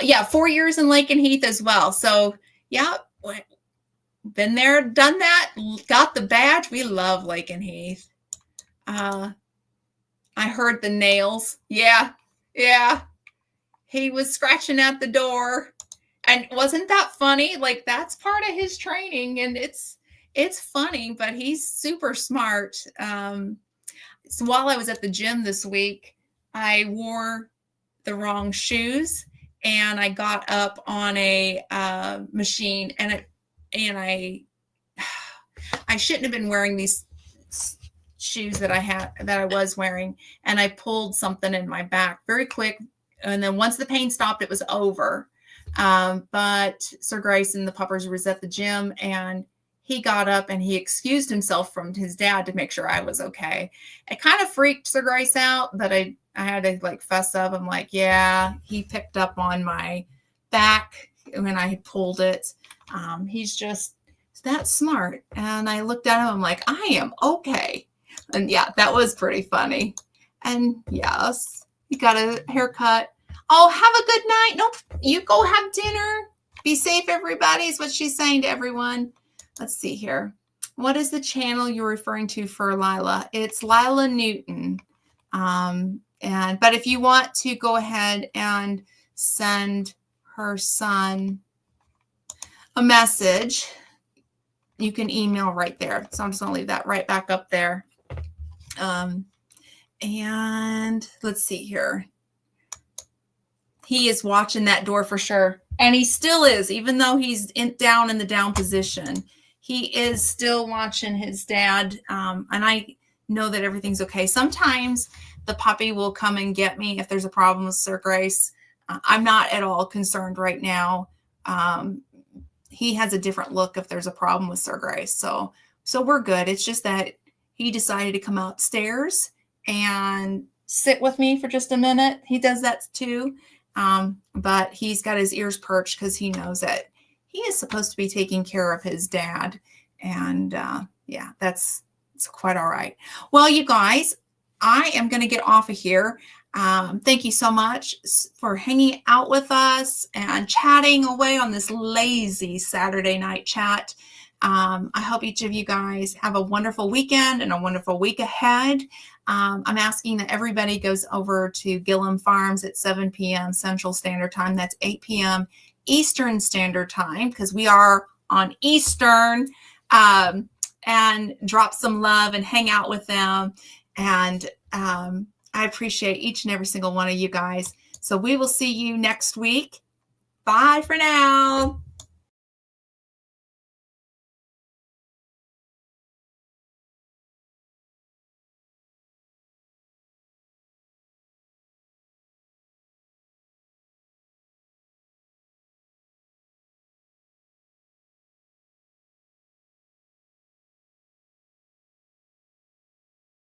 Speaker 2: Yeah, 4 years in Lakenheath as well. So, yeah, been there, done that, got the badge. We love Lakenheath. I heard the nails. Yeah. He was scratching at the door. And wasn't that funny? Like, that's part of his training, and it's funny, but he's super smart. So while I was at the gym this week, I wore the wrong shoes, and I got up on a machine, and I shouldn't have been wearing these shoes that I was wearing, and I pulled something in my back very quick, and then once the pain stopped, it was over. But Sir Grace and the puppers was at the gym, and he got up and he excused himself from his dad to make sure I was okay. It kind of freaked Sir Grace out, but I had to like fuss up. I'm like, yeah, he picked up on my back when I pulled it. He's just that smart. And I looked at him, I'm like, I am okay. And yeah, that was pretty funny. And yes, he got a haircut. Oh, have a good night. Nope, you go have dinner. Be safe, everybody, is what she's saying to everyone. Let's see here. What is the channel you're referring to for Lila? It's Lila Newton. But if you want to go ahead and send her son a message, you can email right there. So I'm just going to leave that right back up there. And let's see here. He is watching that door for sure. And he still is, even though he's down in the down position. He is still watching his dad. And I know that everything's okay. Sometimes the puppy will come and get me if there's a problem with Sir Grace. I'm not at all concerned right now. He has a different look if there's a problem with Sir Grace. So we're good. It's just that he decided to come upstairs and sit with me for just a minute. He does that too. But he's got his ears perched because he knows that he is supposed to be taking care of his dad. And yeah, it's quite all right. Well, you guys, I am going to get off of here. Thank you so much for hanging out with us and chatting away on this lazy Saturday night chat. I hope each of you guys have a wonderful weekend and a wonderful week ahead. I'm asking that everybody goes over to Gillum Farms at 7 p.m. Central Standard Time. That's 8 p.m. Eastern Standard Time, because we are on Eastern, and drop some love and hang out with them. And I appreciate each and every single one of you guys. So we will see you next week. Bye for now.